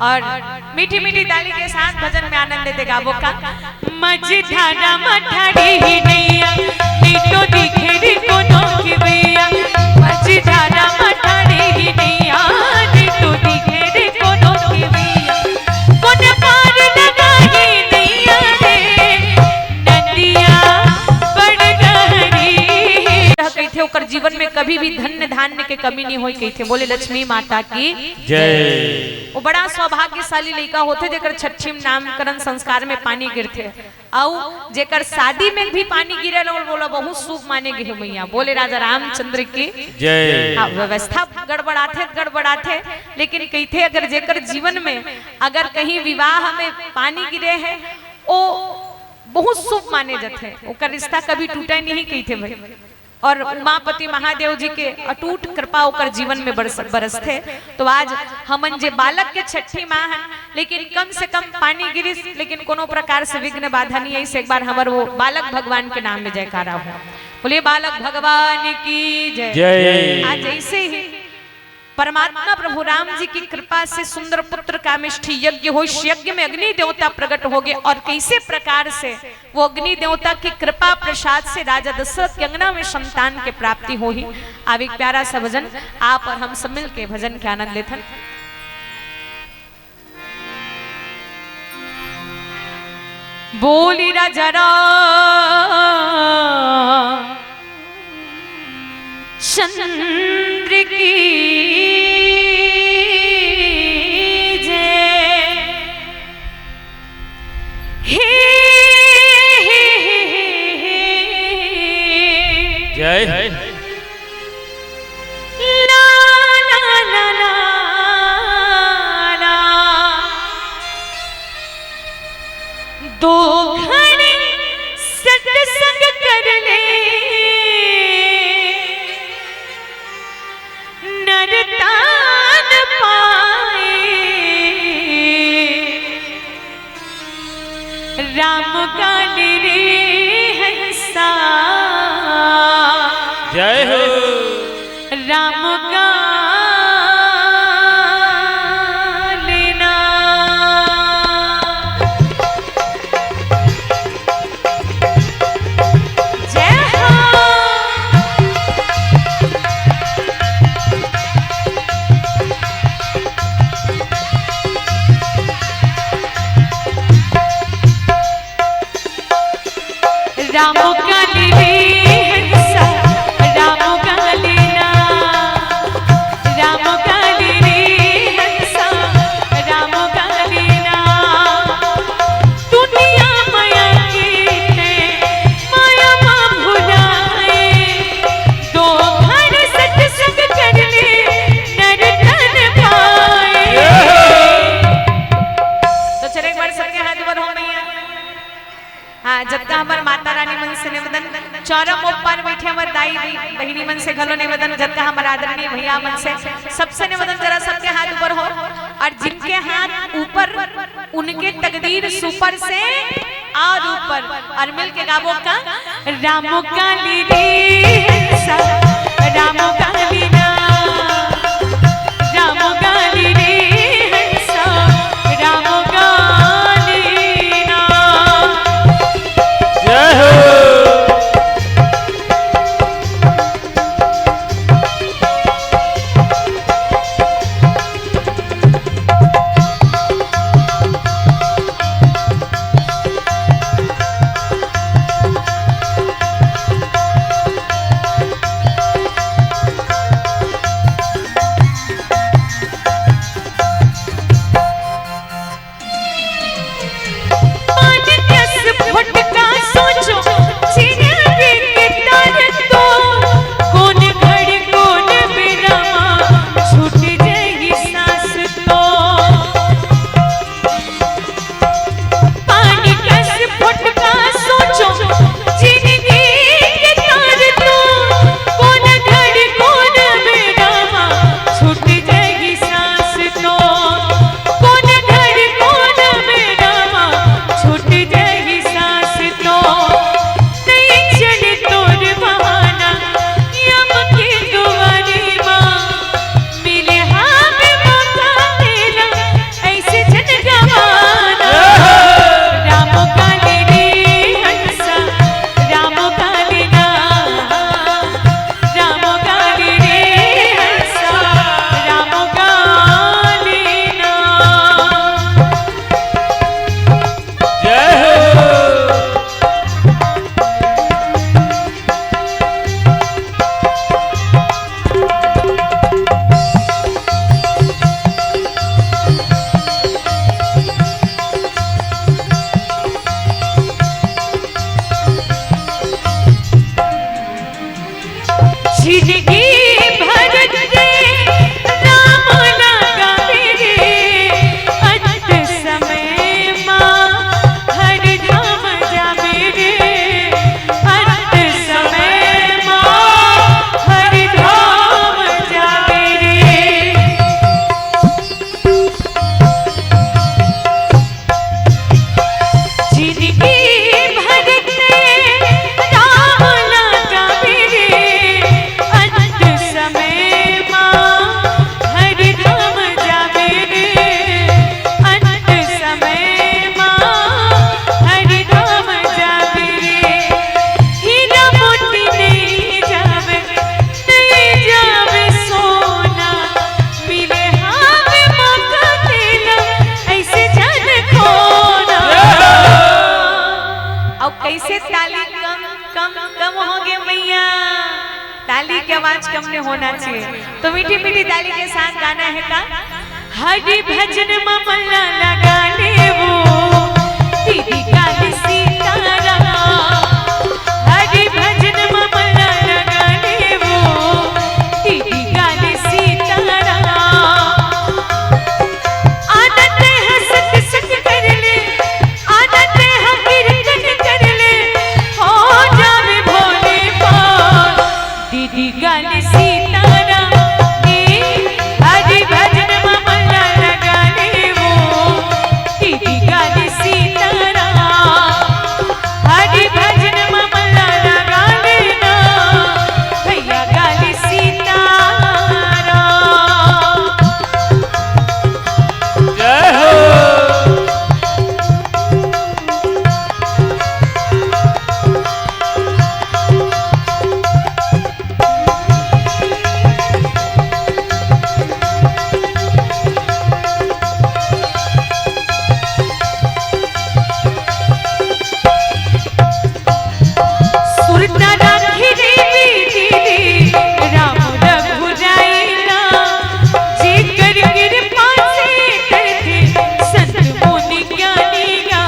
और मीठी मीठी ताली के साथ भजन में आनंद लेते गावो का मझधारा मठाड़ी ही नैया नीटो दिखे रे कोनो की भैया मझधारा मठाड़ी ही नैया नीटो दिखे रे कोनो की भैया कोन पार लगाई नैया रे नदिया बड़ गहरी कहते ओकर जीवन में कभी भी धन्य धान्य के कमी नहीं होई कहते बोले लक्ष्मी माता की जय। वो बड़ा सौभाग्यशाली लड़का होते जेकर छठीम नामकरण संस्कार में पानी गिरते और जेकर शादी में भी पानी गिरे और बोला बहुत शुभ माने गे मैया बोले राजा रामचंद्र की जय। व्यवस्था गड़बड़ाथे लेकिन कहते अगर जेकर जीवन में अगर कहीं विवाह में पानी गिरे है वो बहुत शुभ माने जाते ओकर रिश्ता कभी टूटा नहीं कहते भाई और उमापति महादेव जी के अटूट कृपा होकर जीवन में बरसते तो आज हमन जे बालक के छठी माँ है लेकिन कम से कम पानी गिरिस लेकिन कोनो प्रकार से विघ्न बाधा नहीं है। एक बार हमार वो बालक भगवान के नाम में जयकारा हो बोलिए बालक भगवान की जय। आज ऐसे ही परमात्मा प्रभु राम जी की कृपा से सुंदर पुत्र कामेष्ठी यज्ञ हो यज्ञ में अग्नि देवता प्रकट हो गए और कैसे प्रकार से वो अग्नि देवता की कृपा प्रसाद से राजा दशरथ के अंगना में संतान के प्राप्ति हो ही। अब एक प्यारा सा भजन आप और हम सब मिल के भजन के आनंद लेथन। बोली राजा चंद्र की जय ला ला ला ला ला दो घड़ी सत्संग कर ले नरतान पाए राम काल रे हंसा जय हो राम का लेना जय हो राम का ले जब हमार माता रानी मन से निवेदन चौरम ओपान बैठे हमार दाई बहिनी मन से घलो निवेदन जब हमार आदरणीय भैया मन से सबसे निवेदन जरा सबके हाथ ऊपर हो और जिनके हाथ ऊपर उनके तकदीर सुपर से और ऊपर और मिल के गावो का रामो काली रे रामो काली ना रामो काली रे रामो काली ना जय हो सामने होना चाहिए। तो मीठी मीठी ताली के साथ गाना है का हरि भजन ममला लगाने वो दीदी काली सीताराम, हरि भजन ममला लगाने वो दीदी काली सीताराम। आनंद है सत सत कर ले, आनंद है कीर्तन कर ले, हो जावे भोले पार दीदी काली सीताराम। हरि भजन ममला लगाने वो दीदी काली सीताराम, हरि भजन ममला लगाने ना भैया काली सीताराम। जय हो। सुरता राखी देवी दीदी राम रघुराइला, जेकर कृपा से करते संत मुनि ज्ञानी गा।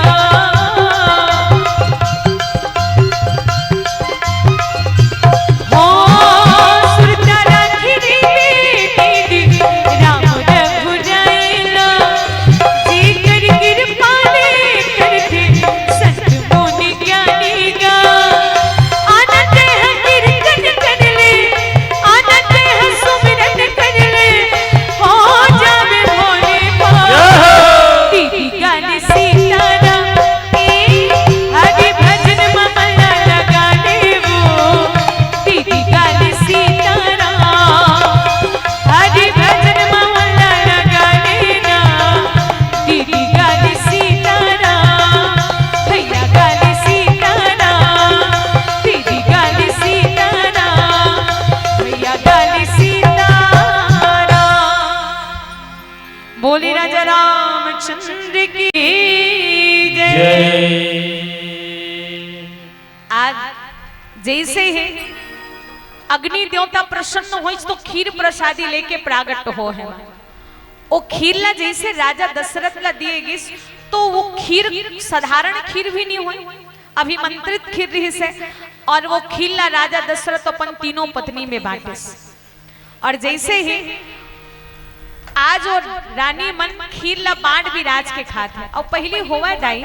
हो सुरता राखी देवी दीदी राम रघुराइला, जेकर कृपा से करते संत मुनि ज्ञानी गा। आनंद है कीर्तन कर ले, आनंद है सुमिरन कर ले, हो जावे भोले पार दीदी काली सीताराम। हरि भजन ममला लगाने वो दीदी काली सीताराम, हरि भजन ममला लगाने ना दीदी काली सीताराम, भैया काली सीताराम, दीदी काली सीताराम, भैया काली सीताराम। बोले राजा रामचंद्र की जय। जय। आज जैसे ही अग्नि देवता प्रसन्न हो तो खीर प्रसादी लेके प्रागट हो है। ओ खीर ला जैसे राजा दशरथ ला दिएगी तो वो खीर साधारण खीर भी नहीं हुई, अभिमंत्रित खीर रही से। और वो खीर ला राजा दशरथ अपन तीनों पत्नी में बांटे। और जैसे ही आज और रानी मन खीर ला बांट भी राज के खाते हैं। और पहली होवा दाई,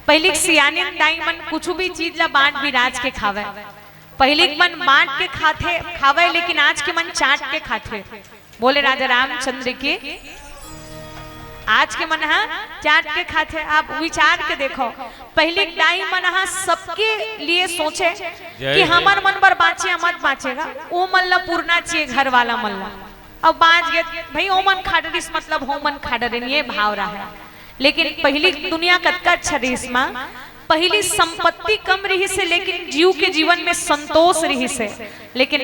पहली सियानी दाई मन कुछ भी चीज ला बांट भी राज के खावे। पहली मन बांट के खाते खावे, लेकिन आज के मन चाट के खाते। बोले राजा रामचंद्र के आज के मन हा चाट के खाते। आप विचार के देखो, पहली दाई मन हा सबके लिए सोचे कि हमार मन पर बाँचे मत बाँचेगा, वो मन ला पूर्णा चाहिए घर वाला मन ला। अब बाँच गए भाई ओ मन खाडरिस मतलब हो मन खाडरिन, ये भाव रहा है। लेकिन पहली दुनिया कतका अच्छा रही माँ, पहली संपत्ति कम रही से लेकिन जीव के जीवन में संतोष रही से। लेकिन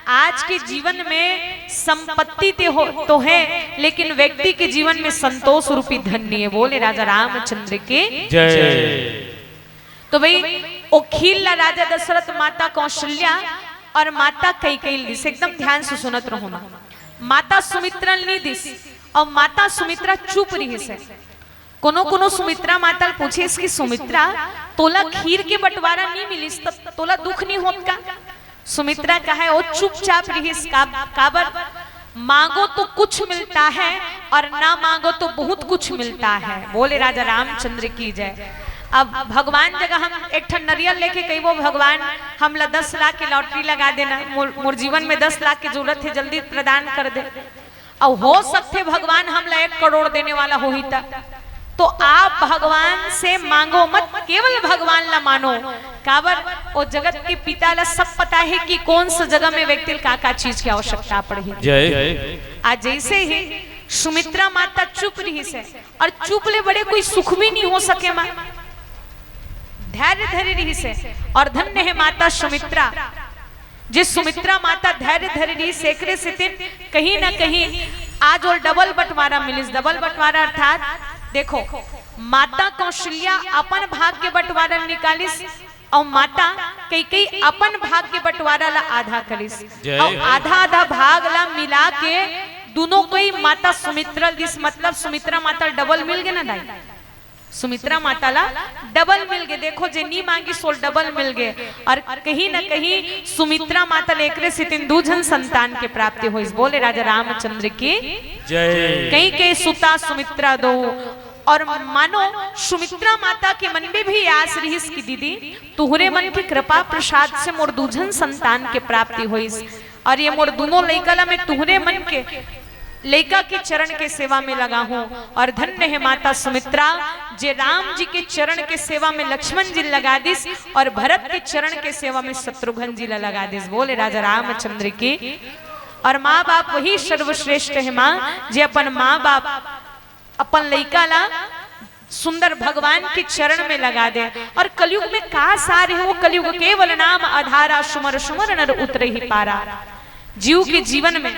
आज के जीवन में संपत्ति तो है लेकिन व्यक्ति के जीवन में संतोष रूपी धन नहीं है। बोले राजा रामचंद्र के जय। तो भाई ओ खीर ला राजा दशरथ, माता कौशल्या और माता कैकेयी से एकदम ध्यान से सुनत रहो। माता सुमित्रा ने दिस और माता सुमित्रा चुप रही से। कोनो सुमित्रा माता पूछे इसकी सुमित्रा तोला खीर के बंटवारा नहीं मिलिस तब तोला दुख नहीं होत का? सुमित्रा कहा वो चुपचाप रही काबर मांगो तो कुछ मिलता है और ना मांगो तो बहुत कुछ मिलता है। बोले राजा रामचंद्र की जय। अब भगवान जगह हम एक ठन नरियल लेके कही वो भगवान हमला 10 लाख की लॉटरी लगा देना, मोर जीवन में 10 लाख की जरूरत है जल्दी प्रदान कर दे। और हो सकते भगवान हमला 1 करोड़ देने वाला हो ही तक तो आप भगवान से मांगो मत, केवल भगवान ला मानो। काबर वो जगत के पिता ला सब पता है कि कौन सा जगह में व्यक्ति का चीज की आवश्यकता पड़ेगी। आज जैसे ही सुमित्रा माता चुप रही से और चुप ले बड़े कोई सुख भी नहीं हो सके माँ, धैर्य धरी रही से। और धन्य है माता सुमित्रा, जिस सुमित्रा माता धैर्य धरी रही सेकरे से दिन कहीं ना कहीं आज और डबल बंटवारा मिलिस। डबल बंटवारा अर्थात देखो माता कौशल्या अपन भाग के बंटवारा निकालिस और माता कई कई अपन भाग के बंटवारा ला आधा करिस जय और आधा आधा भाग ला मिला के दोनों कोई माता सुमित्रा दिस मतलब सुमित्रा माता डबल मिल गए ना दाई, सुमित्रा माता ला डबल मिल गए। देखो जे नी मांगी सोल डबल मिल गए और कहीं ना कहीं सुमित्रा माता लेकर से 3 जन संतान के प्राप्ति हुई। बोले राजा रामचंद्र की जय। कहीं कहीं सुता सुमित्रा दो और मानो सुमित्रा माता के मन में भी आस रही कि दीदी तुहरे मन की कृपा प्रसाद से मोर 2 जन संतान के प्राप्ति हुई और ये मोर दोनों लइका में तुहरे मन के लइका के चरण के सेवा में लगा हूं और धन्य है माता सुमित्रा जे राम जी के चरण के सेवा में लक्ष्मण जी लगा दिस और भरत के चरण के सेवा में शत्रुघ्न जी लगा दिस। बोले राजा रामचंद्र की। और माँ बाप वही सर्वश्रेष्ठ है माँ जे अपन माँ बाप अपन लइका ला सुंदर भगवान के चरण में लगा दे। और कलयुग में का सार है वो कलयुग केवल नाम आधारा सुमर सुमर नर उतरे ही पारा। जीव के जीवन में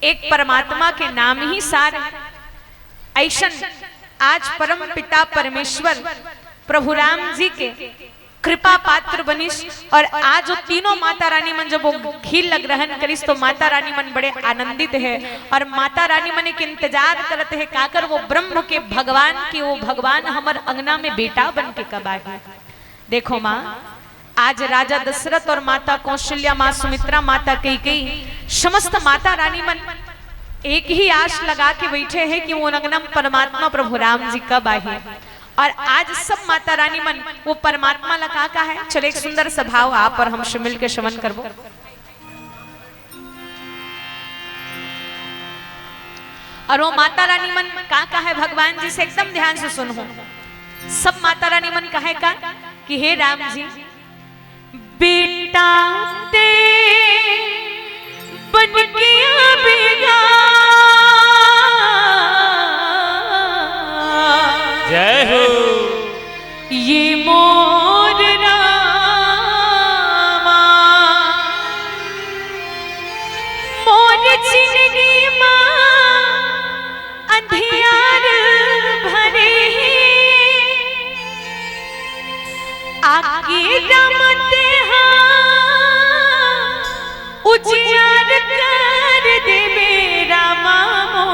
एक परमात्मा के नाम ही सार है। ऐसन आज परम पिता परमेश्वर प्रभु राम जी के कृपा पात्र बनिस और आज वो तीनों माता रानी मन जब वो खील ग्रहण करिस तो माता रानी मन बड़े आनंदित है और माता रानी मन के इंतजार करते है काकर वो ब्रह्म के भगवान की वो भगवान हमर अंगना में बेटा बन के कब आए। देखो माँ आज राजा दशरथ और माता कौशल्या माँ सुमित्रा माता कैकेयी समस्त माता रानी मन एक ही आश लगा के बैठे हैं कि वो अंगना परमात्मा प्रभु राम जी कब आए और आज सब माता रानी मन वो परमात्मा लगा का है। चलो एक सुंदर स्वभाव आप और हम मिल के श्रवण करबो। और वो माता रानी मन का है भगवान जी से एकदम ध्यान से सुनो। सब माता रानी मन कहे का कि हे राम जी बेटा ते बन गया बेगा जय हो ये मोर रामा मोर जिंदगी मां अंधियार भरे आगे रमते उजियार कर दे मेरा मामो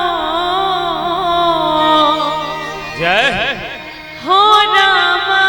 जय हो रामा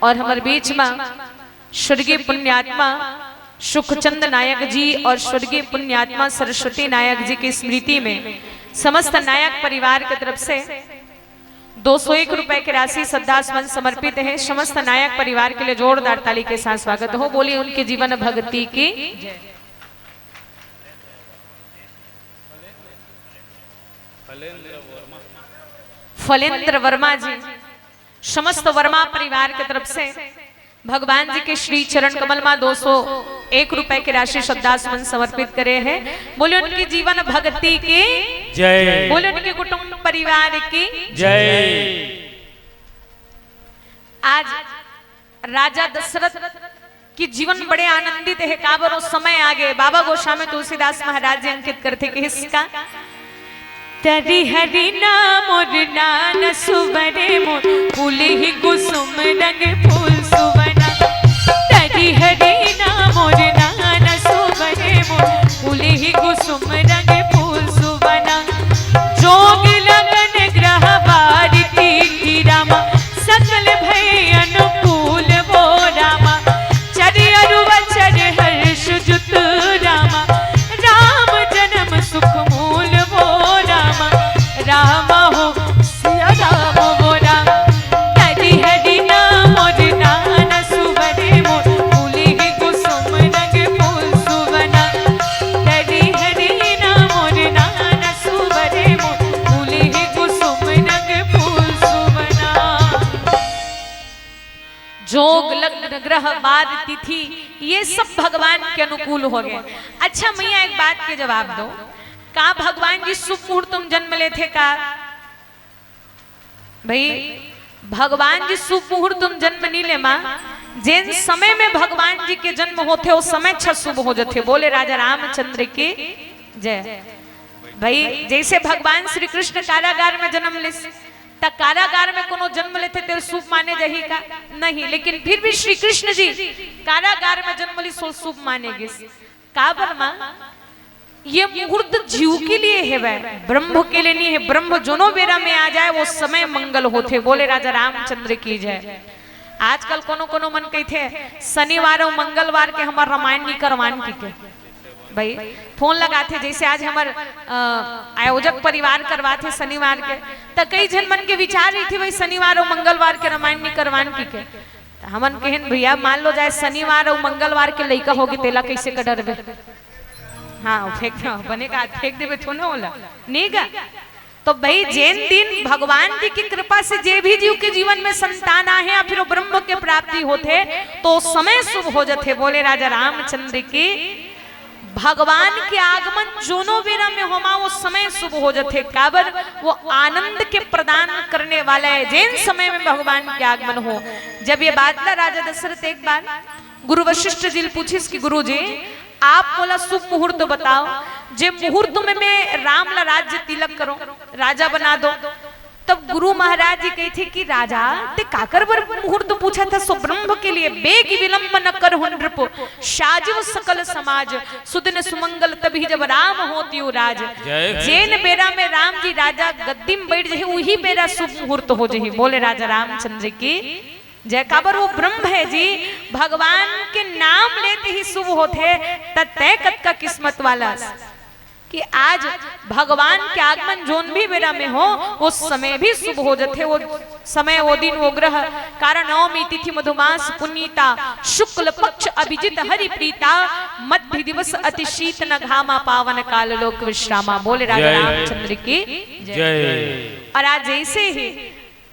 और हमारे बीच में स्वर्गीय पुण्यात्मा सुखचंद नायक जी और स्वर्गीय पुण्यात्मा सरस्वती नायक जी की स्मृति में समस्त नायक परिवार की तरफ से 201 रुपए की राशि श्रद्धासुमन समर्पित है। समस्त नायक परिवार के लिए जोरदार ताली के साथ स्वागत हो। बोलिए उनके जीवन भक्ति की जय। फलेंद्र वर्मा जी समस्त वर्मा परिवार की तरफ से भगवान जी के श्री चरण कमल में 201 रुपए की राशि श्रद्धासुमन समर्पित करे हैं। बोले उनकी जीवन भक्ति की जय। बोले उनके कुटुंब परिवार की जय। आज राजा दशरथ की जीवन बड़े आनंदित है। काबरो समय आगे बाबा गोस्वामी तुलसीदास महाराज जी अंकित करते कि इसका तरी हरि नाम और नान सुवरे मोर फूले ही कुसुम रंग फूल सुवना। तरी हरि नाम और नान सुवरे मोर फूले ही कुसुम रंग फूल सुवना। जोग लगन ग्रह बारिती रामा सकल भय अनुकूल वो रामा। चर अरु वचर हर्ष जुत रामा राम जन्म सुख मूल वो राम हो सिया राम वो राम। हरि हरि नाम और नान सुवरे मोर फूले ही कुसुम रंग फूल सुवना। हरि हरि नाम और नान सुवरे मोर फूले ही कुसुम रंग फूल सुवना। जोग लग्न ग्रह बाद तिथि ये सब भगवान के अनुकूल हो गए। अच्छा मैया एक बात के जवाब दो, का भगवान जी शुभ मुहूर्त तुम जन्म ले थे का? भाई भगवान जी शुभ मुहूर्त तुम जन्म नहीं ले मां। जिन समय में भगवान जी के जन्म होते उस समय अच्छा शुभ हो जाते। बोले राजा रामचंद्र की जय। भाई जैसे भगवान श्री कृष्ण कारागार में जन्म ले त कारागार में कोनो जन्म लेते तेरे शुभ माने जही का नहीं, लेकिन फिर भी श्री कृष्ण जी कारागार में जन्म ली सो शुभ मानेगे। काबर मां ये मुहूर्त जीव के लिए है, वह ब्रह्म के लिए नहीं है। ब्रह्म जोनो बेरा में आ जाए वो समय मंगल होते। बोले राजा रामचंद्र की जय। आजकल कोनो कोनो मन कही थे शनिवार और मंगलवार के हमार रामायण नहीं करवान की भाई फोन लगाते। जैसे आज हमार आयोजक परिवार करवाते शनिवार के, तो कई जन मन के विचार रही थी भाई शनिवार और मंगलवार के रामायण नहीं करवान की के। हमन कहन भैया मान लो जाए शनिवार और मंगलवार के लड़का होगी तेला कैसे का डरबे। हाँ फेंक बनेगा फेंक देवे तो ना होला नहीं गा। तो भाई जैन दिन भगवान जी की कृपा से जे भी जीव के जीवन में संतान आए या फिर ब्रह्म के प्राप्ति होते तो समय शुभ हो जाते। बोले राजा रामचंद्र की भगवान के आगमन जोनो बेरा में होमा वो समय शुभ हो जाते। काबर वो आनंद के प्रदान करने वाला है। जैन समय में भगवान के आगमन हो। जब ये बात ला राजा दशरथ एक बार गुरु वशिष्ठ जी पूछिस कि गुरु जी आप बोला शुभ मुहूर्त बताओ, जे मुहूर्त में मैं राम ला राज्य तिलक करो राजा बना दो। तो तब गुरु महाराज जी कही थे कि राजा ते काकर बर मुहूर्त पूछा था सो ब्रह्म के लिए बेग विलंब न कर हो नृप साजिव सकल समाज सुदिन सुमंगल तभी जब राम होती हो राज जैन बेरा में राम जी राजा गद्दी में बैठ जाए वही बेरा शुभ मुहूर्त हो जाए। बोले राजा रामचंद्र की जय। काबर वो ब्रह्म है जी, भगवान के नाम लेते ही शुभ होते तय कत का किस्मत वाला कि आज भगवान के आगमन जोन भी बेरा में हो उस समय भी शुभ हो जाते। वो समय वो दिन वो ग्रह कारण नवमी तिथि मधुमास पुनीता शुक्ल पक्ष अभिजित हरि प्रीता मध्य दिवस अति शीत न घामा पावन काल लोक विश्रामा। बोले राजा रामचंद्र की जय। और आज जैसे ही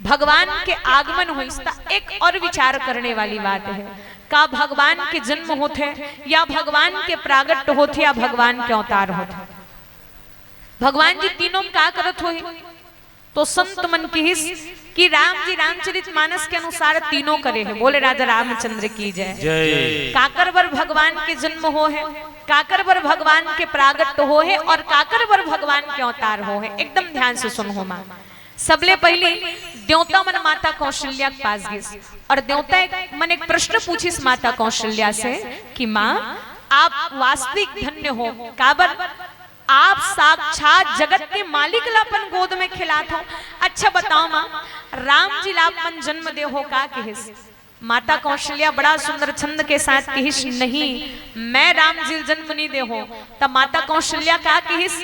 भगवान के आगमन हो इसका एक और विचार करने वाली बात है का भगवान के जन्म होते या भगवान के प्रागट्य होते या भगवान के अवतार होते। भगवान जी तीनों का करत हो तो संत मन की हिस कि राम जी रामचरितमानस के अनुसार तीनों करे है। बोले राजा रामचंद्र की जय। काकर बर भगवान के जन्म हो है, काकर बर भगवान के प्रागट्य हो है और काकर बर भगवान के अवतार हो है। एकदम ध्यान से सुनो मां। सबले पहले देवता मन माता कौशल्या के पास गए और देवता मन एक प्रश्न पूछिस माता कौशल्या से कि माँ आप वास्तविक धन्य हो, काबर आप साक्षात जगत के मालिक लापन गोद में खिलात हो। अच्छा बताओ माँ राम जी लापन जन्म दे हो का कहिस। माता कौशल्या बड़ा सुंदर छंद के साथ कहिस नहीं मैं राम जी जन्म नहीं दे हो। तब माता कौशल्या का कहिस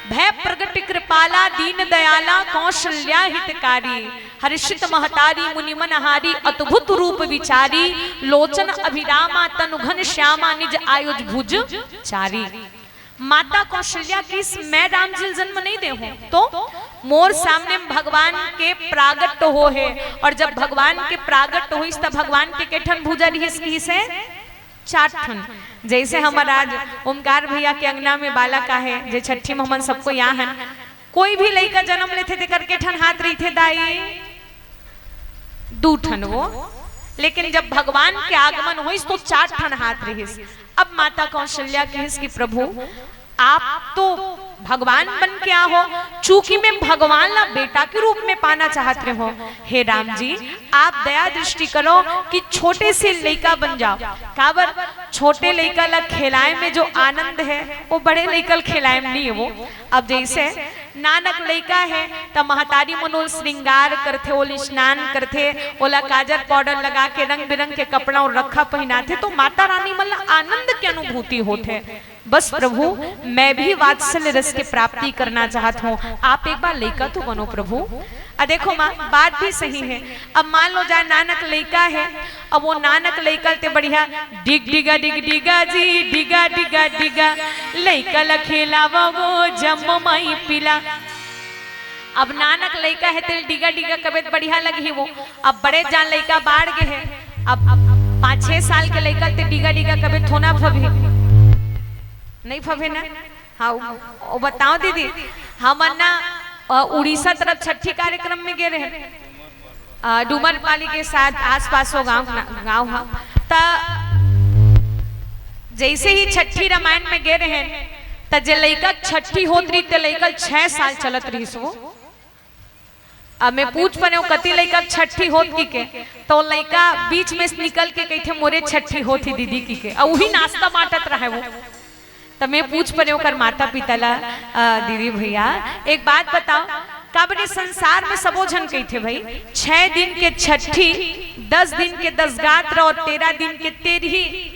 भय प्रगट कृपाला दीन दयाला कौशल्या हितकारी हर्षित महतारी मुनिमनहारी अद्भुत रूप विचारी लोचन अभिरामा तनुघन श्यामा निज आयुज भुज चारी। माता कौशल्या की मैं राम जी जन्म नहीं दे हूं तो मोर सामने भगवान के प्रागट्य हो है और जब भगवान के प्रागट्य हो तब भगवान के केठन भुजा रही से 4 ठन। जैसे हमारा आज ओमकार भैया के अंगना में बालक है जे छठी में हमन सबको यहाँ है कोई भी लड़का जन्म लेते थे करके ठन हाथ रही थे दाई 2 ठन वो, लेकिन जब भगवान के आगमन हो तो 4 ठन हाथ रही। अब माता कौशल्या कहिस कि प्रभु आप तो भगवान बन के आ हो चूंकि मैं भगवान ला बेटा के रूप में पाना चाहते हो। हे राम जी आप दया दृष्टि करो कि छोटे से लड़का बन जाओ। काबर छोटे लड़का ला खिलाए में जो आनंद है वो बड़े लड़का खिलाए में नहीं है वो। अब जैसे नानक लड़का है तब महतारी मनोल श्रृंगार करते ओली स्नान करते ओला काजर पाउडर लगा के रंग बिरंग के कपड़ा और रखा पहनाते तो माता रानी मन आनंद की अनुभूति होते। बस प्रभु मैं भी वात्सल्य रस की प्राप्ति करना चाहता हूँ, आप एक बार लड़का तो बनो प्रभु। देखो माँ बात भी सही है। अब मान लो जाए नानक लड़का है, अब वो नानक लड़का ते बढ़िया डिग डिगा डिग डिगा जी डिगा डिगा डिगा लड़का लखेला वो जम माई पिला। अब नानक लड़का है तेल डिगा डिगा कबे बढ़िया लगी वो। अब बड़े जान लड़का बाढ़ गए है, अब 5-6 साल के लड़का ते डिगा डिगा कबे थोना फबे नहीं फबे ना। हाँ वो बताओ दीदी हम ना उड़ीसा तरफ छठी कार्यक्रम में गए रहे डूमरपाली के साथ आसपास वो गांव जैसे ही छठी रामायण में गए रहे त जे लड़का छठी होत रही ते लड़का 6 साल चलत रही सो। अब मैं पूछ पने कति लड़का छठी होत की के तो लड़का बीच में निकल के कही थे मोरे छठी होती दीदी की के वही नाश्ता बांटत रहे वो। तो मैं पूछ पने कर माता पिता ला दीदी भैया एक बात बताओ काबरे संसार में सबो जन कही थे भाई 6 दिन के छठी 10 दिन के 10 गात्र और 13 दिन के 13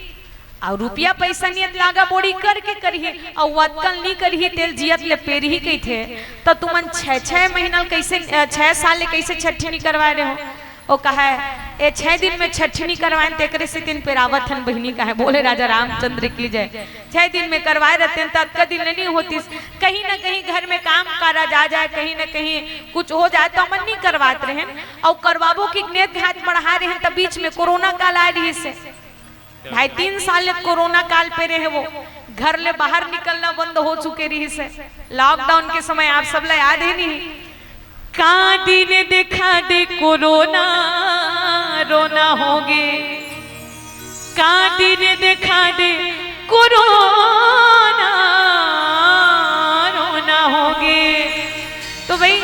और रुपया पैसा नियत लागा बोड़ी करके करही और वतकल नहीं करही तेल जियत ले पेरही कही थे तो तुमन 6 महीना कैसे 6 साल ले कैसे छठी नहीं करवा रहे हो। वो कहा है 6 दिन में छठी नहीं करवाए तेकरे से दिन पेरावत हन बहनी का है। बोले राजा रामचंद्र की जय। 6 दिन में करवाए रहते हैं तब का दिन नहीं होती कहीं ना कहीं घर में काम काज आ जाए कहीं ना कहीं कुछ हो जाए तो मन नहीं करवाते रहे और करवाबो की नेत हाथ बढ़ा रहे हैं तब बीच में कोरोना काल आ रही से 2.5-3 साल कोरोना काल पे रहे वो घर ले बाहर निकलना बंद हो चुके रही से। लॉकडाउन के समय आप सब ला याद है नहीं का दिन देखा दे कोरोना रोना होगे का दिन देखा दे कोरोना रोना होगे। तो भाई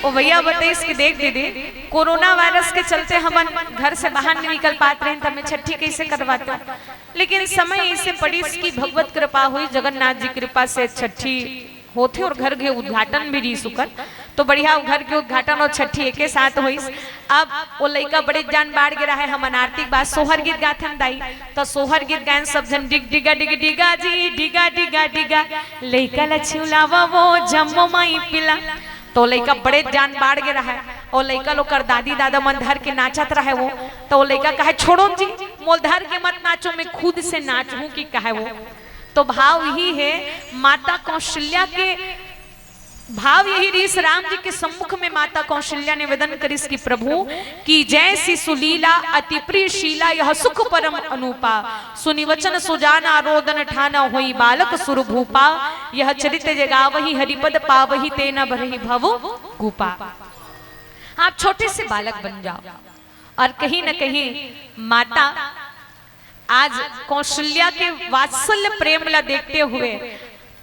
वो भैया बताइस कि देख दीदी कोरोना वायरस के चलते हम घर से बाहर नहीं निकल पाते हैं, तो हमें छठी कैसे करवाते हो। लेकिन समय ऐसे पड़ी कि भगवत कृपा हुई, जगन्नाथ जी कृपा से छठी होते और घर के उद्घाटन भी रही सुकर, तो बढ़िया घर के उद्घाटन और छठी एक साथ हुई। अब वो लड़का बड़े जान बाढ़ गिरा है, हम आरती बात सोहर गीत गाथन दाई, तो सोहर गीत गायन सब जन डिग डिगा डिग डिगा जी डिगा डिगा डिगा लड़का लछुलावा वो जम्मो माई पिला, तो लड़का बड़े जान बाढ़ गिरा है। और लड़का लोग कर दादी दादा मन धर के नाचत रहे वो, तो लड़का कहे छोड़ो जी मोल धर के मत नाचो, मैं खुद से नाचूं कि कहे वो। तो भाव यही है, माता कौशल्या के भाव यही रीस राम जी के सम्मुख में माता कौशल्या ने निवेदन करिस कि प्रभु की जैसी सुलीला अति प्रिय शीला यह सुख परम अनुपा, सुनि वचन सुजाना रोदन ठाना होई बालक सुरभूपा, यह चरित जगावही हरिपद पावही तेना भरहि भव कूपा। आप छोटे से बालक बन जाओ। और कहीं न कहीं माता आज कौशल्या के वात्सल्य प्रेम ला देखते हुए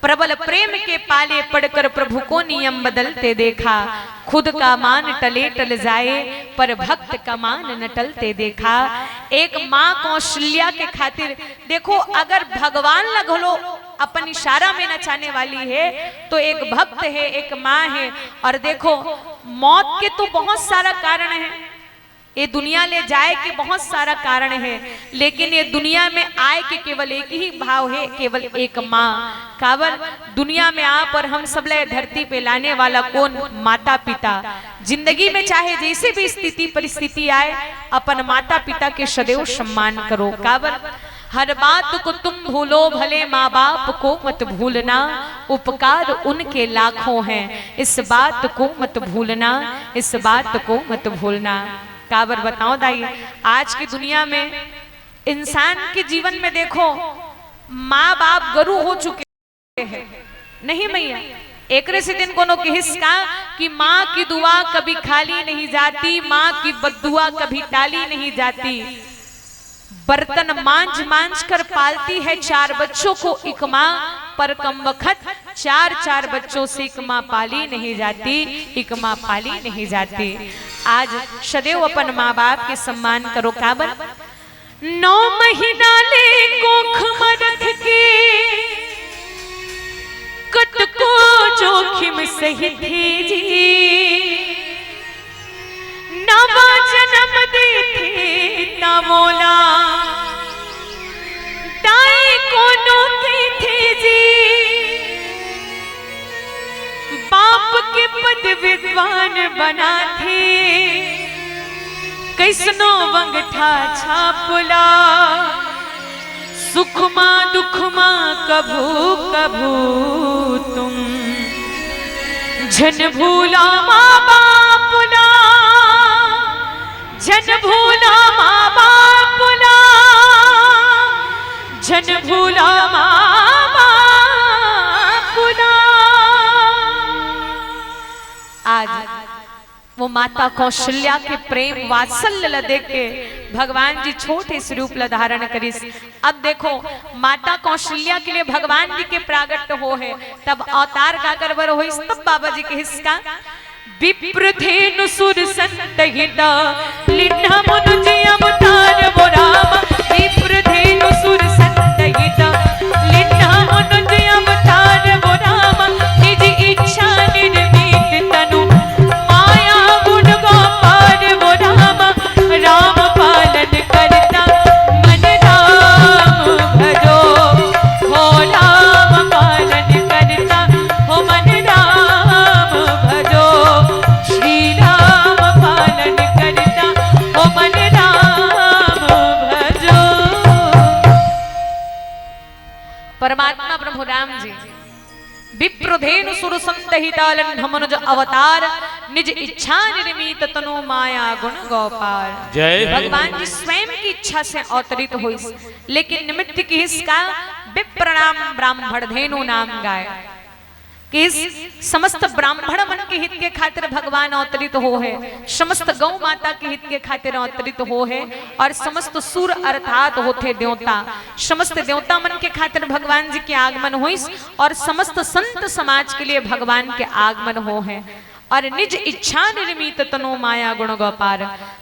प्रबल प्रेम के पाले पड़कर प्रभु को नियम बदलते देखा, खुद का मान टले टल जाए पर भक्त का मान न टलते देखा। एक माँ कौशल्या के खातिर देखो, अगर भगवान लगलो अपन इशारा में नचाने वाली है तो एक भक्त है, एक माँ है। और देखो मौत के तो बहुत सारा कारण है, ये दुनिया ले जाए के बहुत सारा कारण है, लेकिन ये दुनिया में आए के केवल एक ही भाव है, केवल एक माँ। कावल दुनिया में आप और हम सब ले धरती पे लाने वाला कौन? माता पिता। जिंदगी में चाहे जैसे भी स्थिति परिस्थिति आए, अपन माता पिता के सदैव सम्मान करो। कावल हर बात को तुम भूलो भले माँ बाप को मत भूलना, उपकार उनके लाखों हैं, इस बात को मत भूलना, इस बात को मत भूलना। काबर बताओ दाई, आज की दुनिया में इंसान के जीवन में देखो माँ बाप गुरु हो चुके हैं, नहीं मैया। एक से दिन कोनो के हिस्सा कि माँ की दुआ कभी खाली नहीं जाती, माँ की बद्दुआ कभी टाली नहीं जाती। बर्तन मांझ मांझ कर पालती है 4 बच्चों को एक माँ, पर कम वक्त 4 बच्चों से एक माँ पाली नहीं जाती, एक माँ पाली नहीं जाती। आज सदैव अपन माँ बाप के सम्मान करो। काबर 9 महीना ले कोख में रख के कत को जोखिम सही थे जी, नवा जन्म देते ना बोला दाई कोनो थे जी, बाप के पद विद्वान बना थे कैसनो वंगठा छापला, सुख मां दुख मां कभू कभू तुम झन भूला माँ बापुला, झन भूला माँ बापुला, झन भूला माँ बापुला। आज वो माता कौशल्या के प्रेम वात्सल्य देख के भगवान जी छोटे से रूप ला धारण करिस। अब देखो माता कौशल्या के लिए भगवान जी के प्रागट हो है, तब अवतार का करवर हो, तब बाबा जी के हिस्सा विप्रधेनु सुर संत हिता लिन्हा मनुज अवतार वो राम, विप्रधेनु सुर संत हिता लिन्हा मनुज अवतार वो राम, निज इच्छा निर्मित तनु माया गुण गोपाल वो राम, राम पालन करता मन राम भजो, हो राम पालन करता हो मन राम भजो, श्री राम पालन करता हो मन राम भजो। परमात्मा प्रभु राम जी विप्रधेनु सुर संत हितालन मनुज अवतार, निज इच्छा निर्मित तनु माया गुण गोपाल। जय भगवान जी स्वयं की इच्छा से अवतरित हुई, लेकिन निमित्त की हिस्सा विप्रणाम ब्राह्मण धेनु नाम गाय कि समस्त ब्राह्मण मन के हित के खातिर भगवान अवतरित हो है, समस्त गौ माता के हित के खातिर अवतरित हो है, और समस्त सुर अर्थात होते देवता, समस्त देवता मन के खातिर भगवान जी के आगमन हुई, और समस्त संत समाज के लिए भगवान के आगमन हो है। और निज इच्छा निर्मित तनो माया गुण गोपार।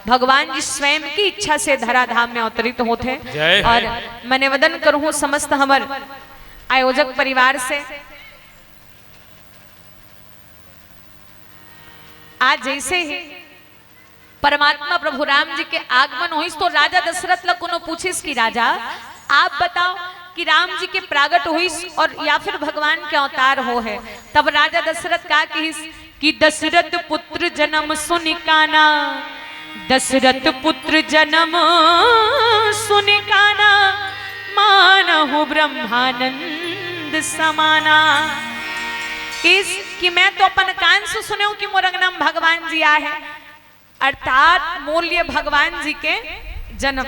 भगवान जी स्वयं की इच्छा से धराधाम में अवतरित होते। और मैं निवेदन करूं समस्त हमर आयोजक परिवार से, आज जैसे ही परमात्मा प्रभु राम जी के आगमन हुई तो राजा दशरथ लग कोनो पूछिस कि राजा आप बताओ कि राम जी के प्रागट हुई और या फिर भगवान के अवतार हो है। तब राजा दशरथ का कि दशरथ पुत्र जन्म सुनिकाना, दशरथ पुत्र जन्म सुनिकाना, मानहु ब्रह्मानंद समाना। कि मैं तो अपन कान से सुने कि मोरंगनम भगवान जी आ है, अर्थात मूल्य भगवान जी के जन्म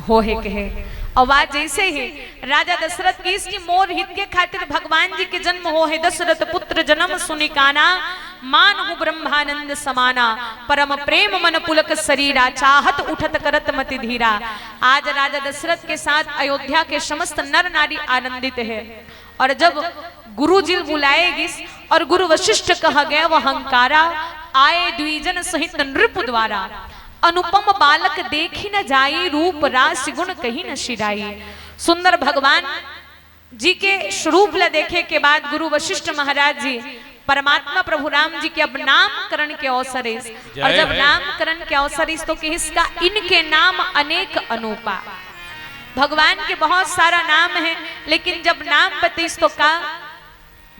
हो है कहे। और बात जैसे ही राजा दशरथ की इसकी मोर हित के खातिर भगवान जी के जन्म हो है। दशरथ पुत्र जन्म सुनिकाना, मानहु ब्रह्मानंद समाना, परम प्रेम मन पुलक शरीरा, चाहत उठत करत मति धीरा। आज राजा दशरथ के साथ अयोध्या के समस्त नर नारी आनंदित है। और जब गुरु जी बुलाएगी और गुरु वशिष्ठ कहा गया वह हंकारा, आए द्विजन सहित नृप द्वारा, अनुपम बालक देखी न जाई, रूप रास गुण कहीं न शिराई। सुंदर भगवान जी के स्वरूप ला देखे के बाद गुरु वशिष्ठ महाराज जी परमात्मा प्रभु राम जी के अब नामकरण के अवसर है। और जब नामकरण के अवसर है तो इसका इनके नाम अनेक अनूपा। भगवान के बहुत सारा नाम है, लेकिन जब नाम बतीस तो का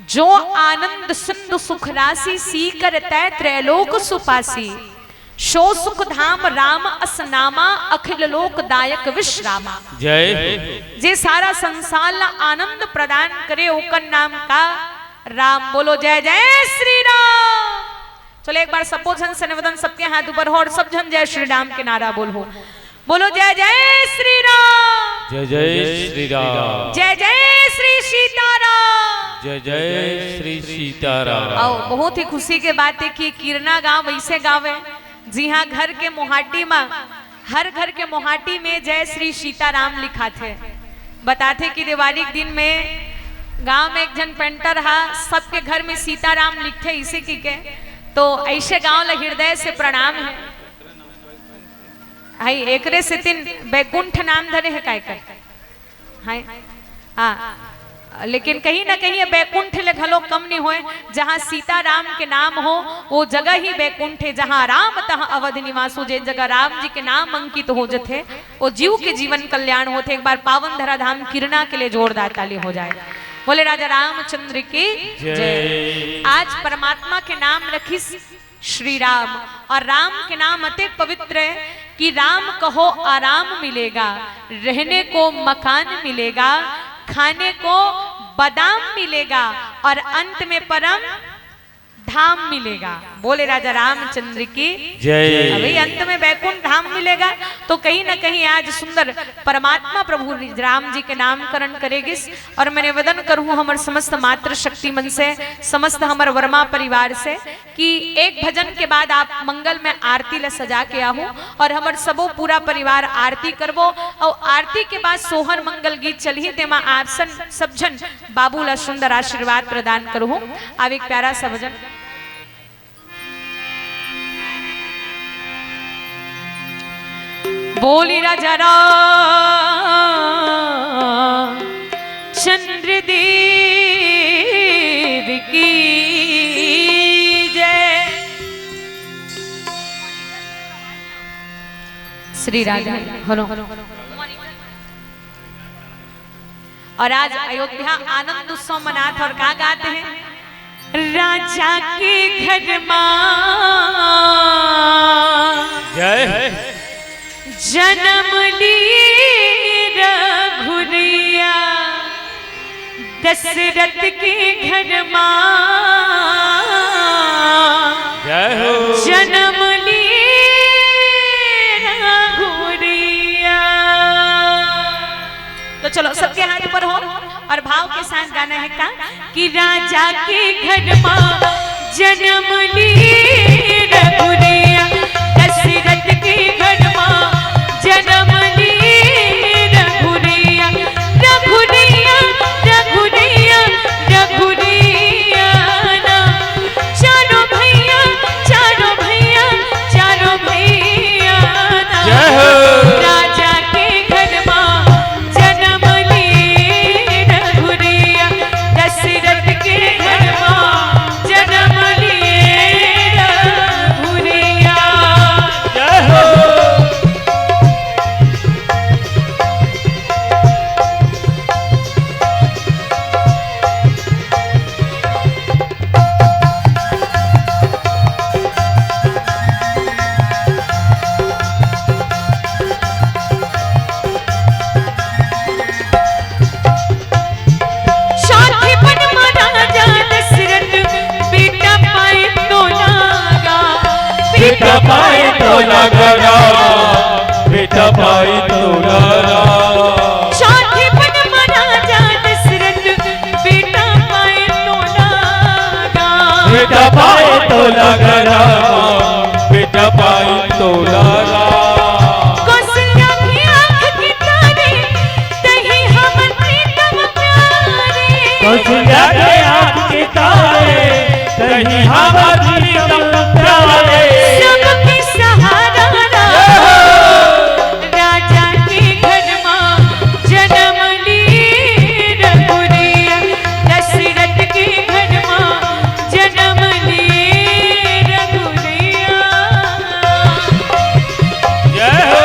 जो आनंद सिंधु सुख राशि, सीकर तय त्रैलोक सुपासी, शो सुख धाम राम असनामा, अखिल लोक दायक विश्रामा। जय जे सारा संसार ला आनंद प्रदान करे ओकर नाम का राम। बोलो जय जय श्री राम। चलो एक बार सबो जन से निवेदन, सबके हाथ ऊपर हो और सब जन जय श्री राम के नारा बोलो। बोलो जय जय श्री राम, जय जय श्री राम, जय जय श्री सीताराम, जय जय श्री सीताराम। आओ बहुत ही खुशी के बात है कि कीर्ना गांव वैसे गाँव है। जी हाँ, घर के मोहाटी में, हर घर के मोहाटी में जय श्री सीताराम लिखा थे। बताते कि दिवाली के दिन में गांव में एक जन पेंटर हा, सबके घर में सीताराम लिखे इसे की के। तो ऐसे गांव ला हृदय से प्रणाम है। हाई एकरे से तीन बैकुंठ नाम धरे है काय कर। हाय हाँ, लेकिन कहीं ना कहीं बैकुंठ ले घलो कम नहीं होए। जहाँ सीताराम के नाम हो वो जगह ही बैकुंठ है। जहाँ राम तहाँ अवध निवासो, जे जगह राम जी के नाम अंकित हो जाते वो जीव के जीवन कल्याण होते। एक बार पावन धराधाम कीर्ना के लिए जोरदार ताली हो जाए। बोले राजा रामचंद्र की जय। आज परमात्मा के नाम रखी श्री राम, और राम के नाम अति पवित्र है कि राम कहो आराम मिलेगा, रहने को मकान मिलेगा, खाने को बादाम मिलेगा, और अंत में परम धाम मिलेगा। बोले राजा रामचंद्र की जय। अभी अंत में बैकुंठ धाम मिलेगा। तो कहीं ना कहीं आज सुंदर परमात्मा प्रभु राम जी के नामकरण करेगी। और मैं निवेदन करूं हमर समस्त मातृ शक्ति मन से, समस्त हमर वर्मा परिवार से कि एक भजन के बाद आप मंगल में आरती ला सजा के आहू और हमर सबो पूरा परिवार आरती करबो। और आरती के बाद सोहर मंगल गीत चलही तेमा आप सब जन बाबू ला सुंदर आशीर्वाद प्रदान करूं। अब एक प्यारा सा भजन। बोली राजा चंद्र देव की जय। श्री राधा हरो। और आज अयोध्या आनंद उत्सव मनाते और क्या गाते हैं? राजा के घर मां जय जन्म ली रघुरैया, दशरथ के घर मां जय हो, जन्म ली रघुरैया। तो चलो सबके हाथ ऊपर हो और भाव के साथ गाना है का कि राजा के घर मां जन्म ली रघुरैया, दशरथ के घर मां जन्म ली रघुरैया, रघुरैया रघुरैया रघुरैया ना, चारों भैया पाई तोरा राम। चौथे पन मना जा दशरथ बेटा पाए तोरा राम। बेटा पाए तोरा राम, बेटा पाई तोरा राम। कौशल्या की आँख के तारे तही हमर प्रीतम प्यारे। कौशल्या के आँख के तारे कहीं हमर प्रीतम प्यारे। सबके सहारा राजा के घर मां जन्म ली रघुरिया। दशरथ के घर मां जन्म ली रघुरिया। जय हो।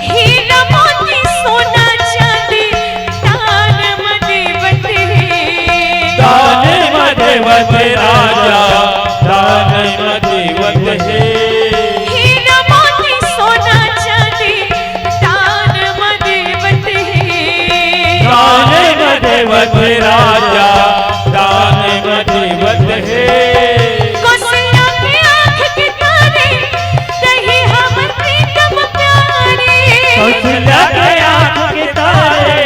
हीरा मोती सोना चांदी दान मदेवत है। दान मदेवत राजा, दान मदेवत है। हीरा मोती सोना चांदी दान मदेवत है। दान मदेवत राजा, दान मदेवत है। कौशल्या की आँख के तारे तही हमर प्रीतम प्यारे। कौशल्या के आँख के तारे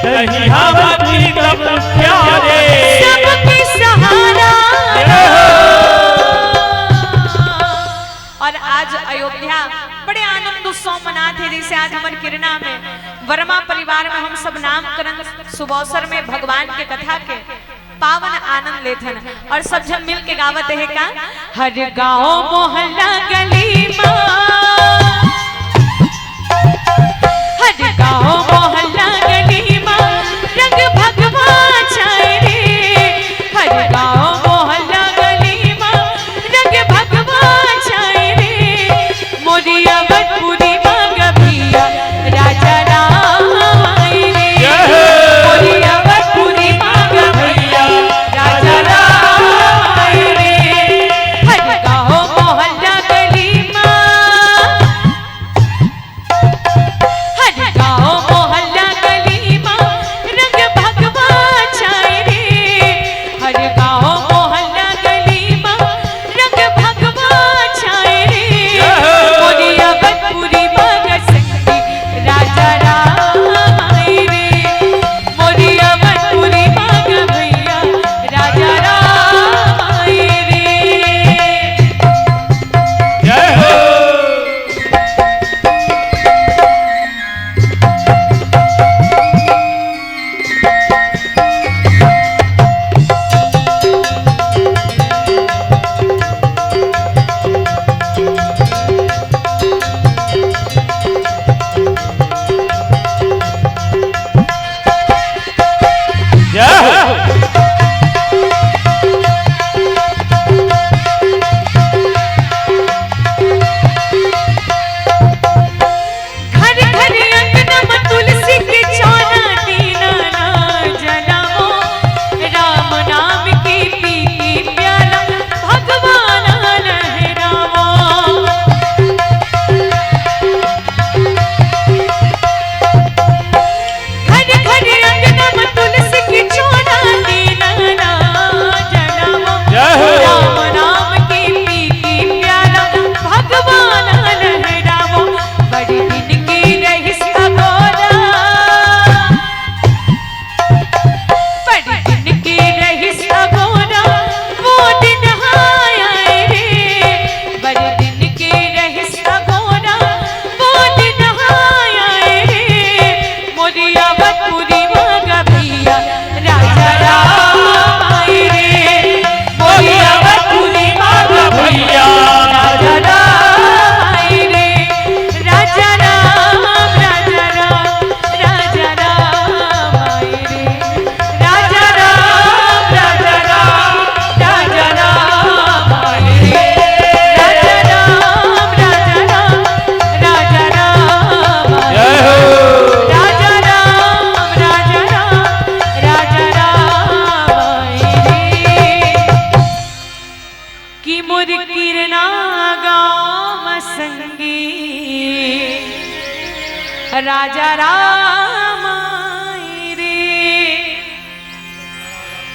कहीं हमर प्रीतम प्यारे। सबके सहारा। और आज अयोध्या बड़े आनंद उत्सव मनाते जैसे आज हमारे किरणा में वर्मा परिवार में हम सब नामकरण सुबह में भगवान के कथा के पावन आनंद लेथन और सब जन मिल के गावत है का हर गांव मोहल्ला गली मां। हर गांव मोहल्ला गली मां रंग भगवा छाए रे। हर गांव मोहल्ला गली मां रंग भगवा छाए रे। मोरिया बटपुरी मांगभिया राजा राम आए रे। मोरिया बटपुरी मांगभिया राजा राम आए रे। हर गांव मोहल्ला गली राजा राम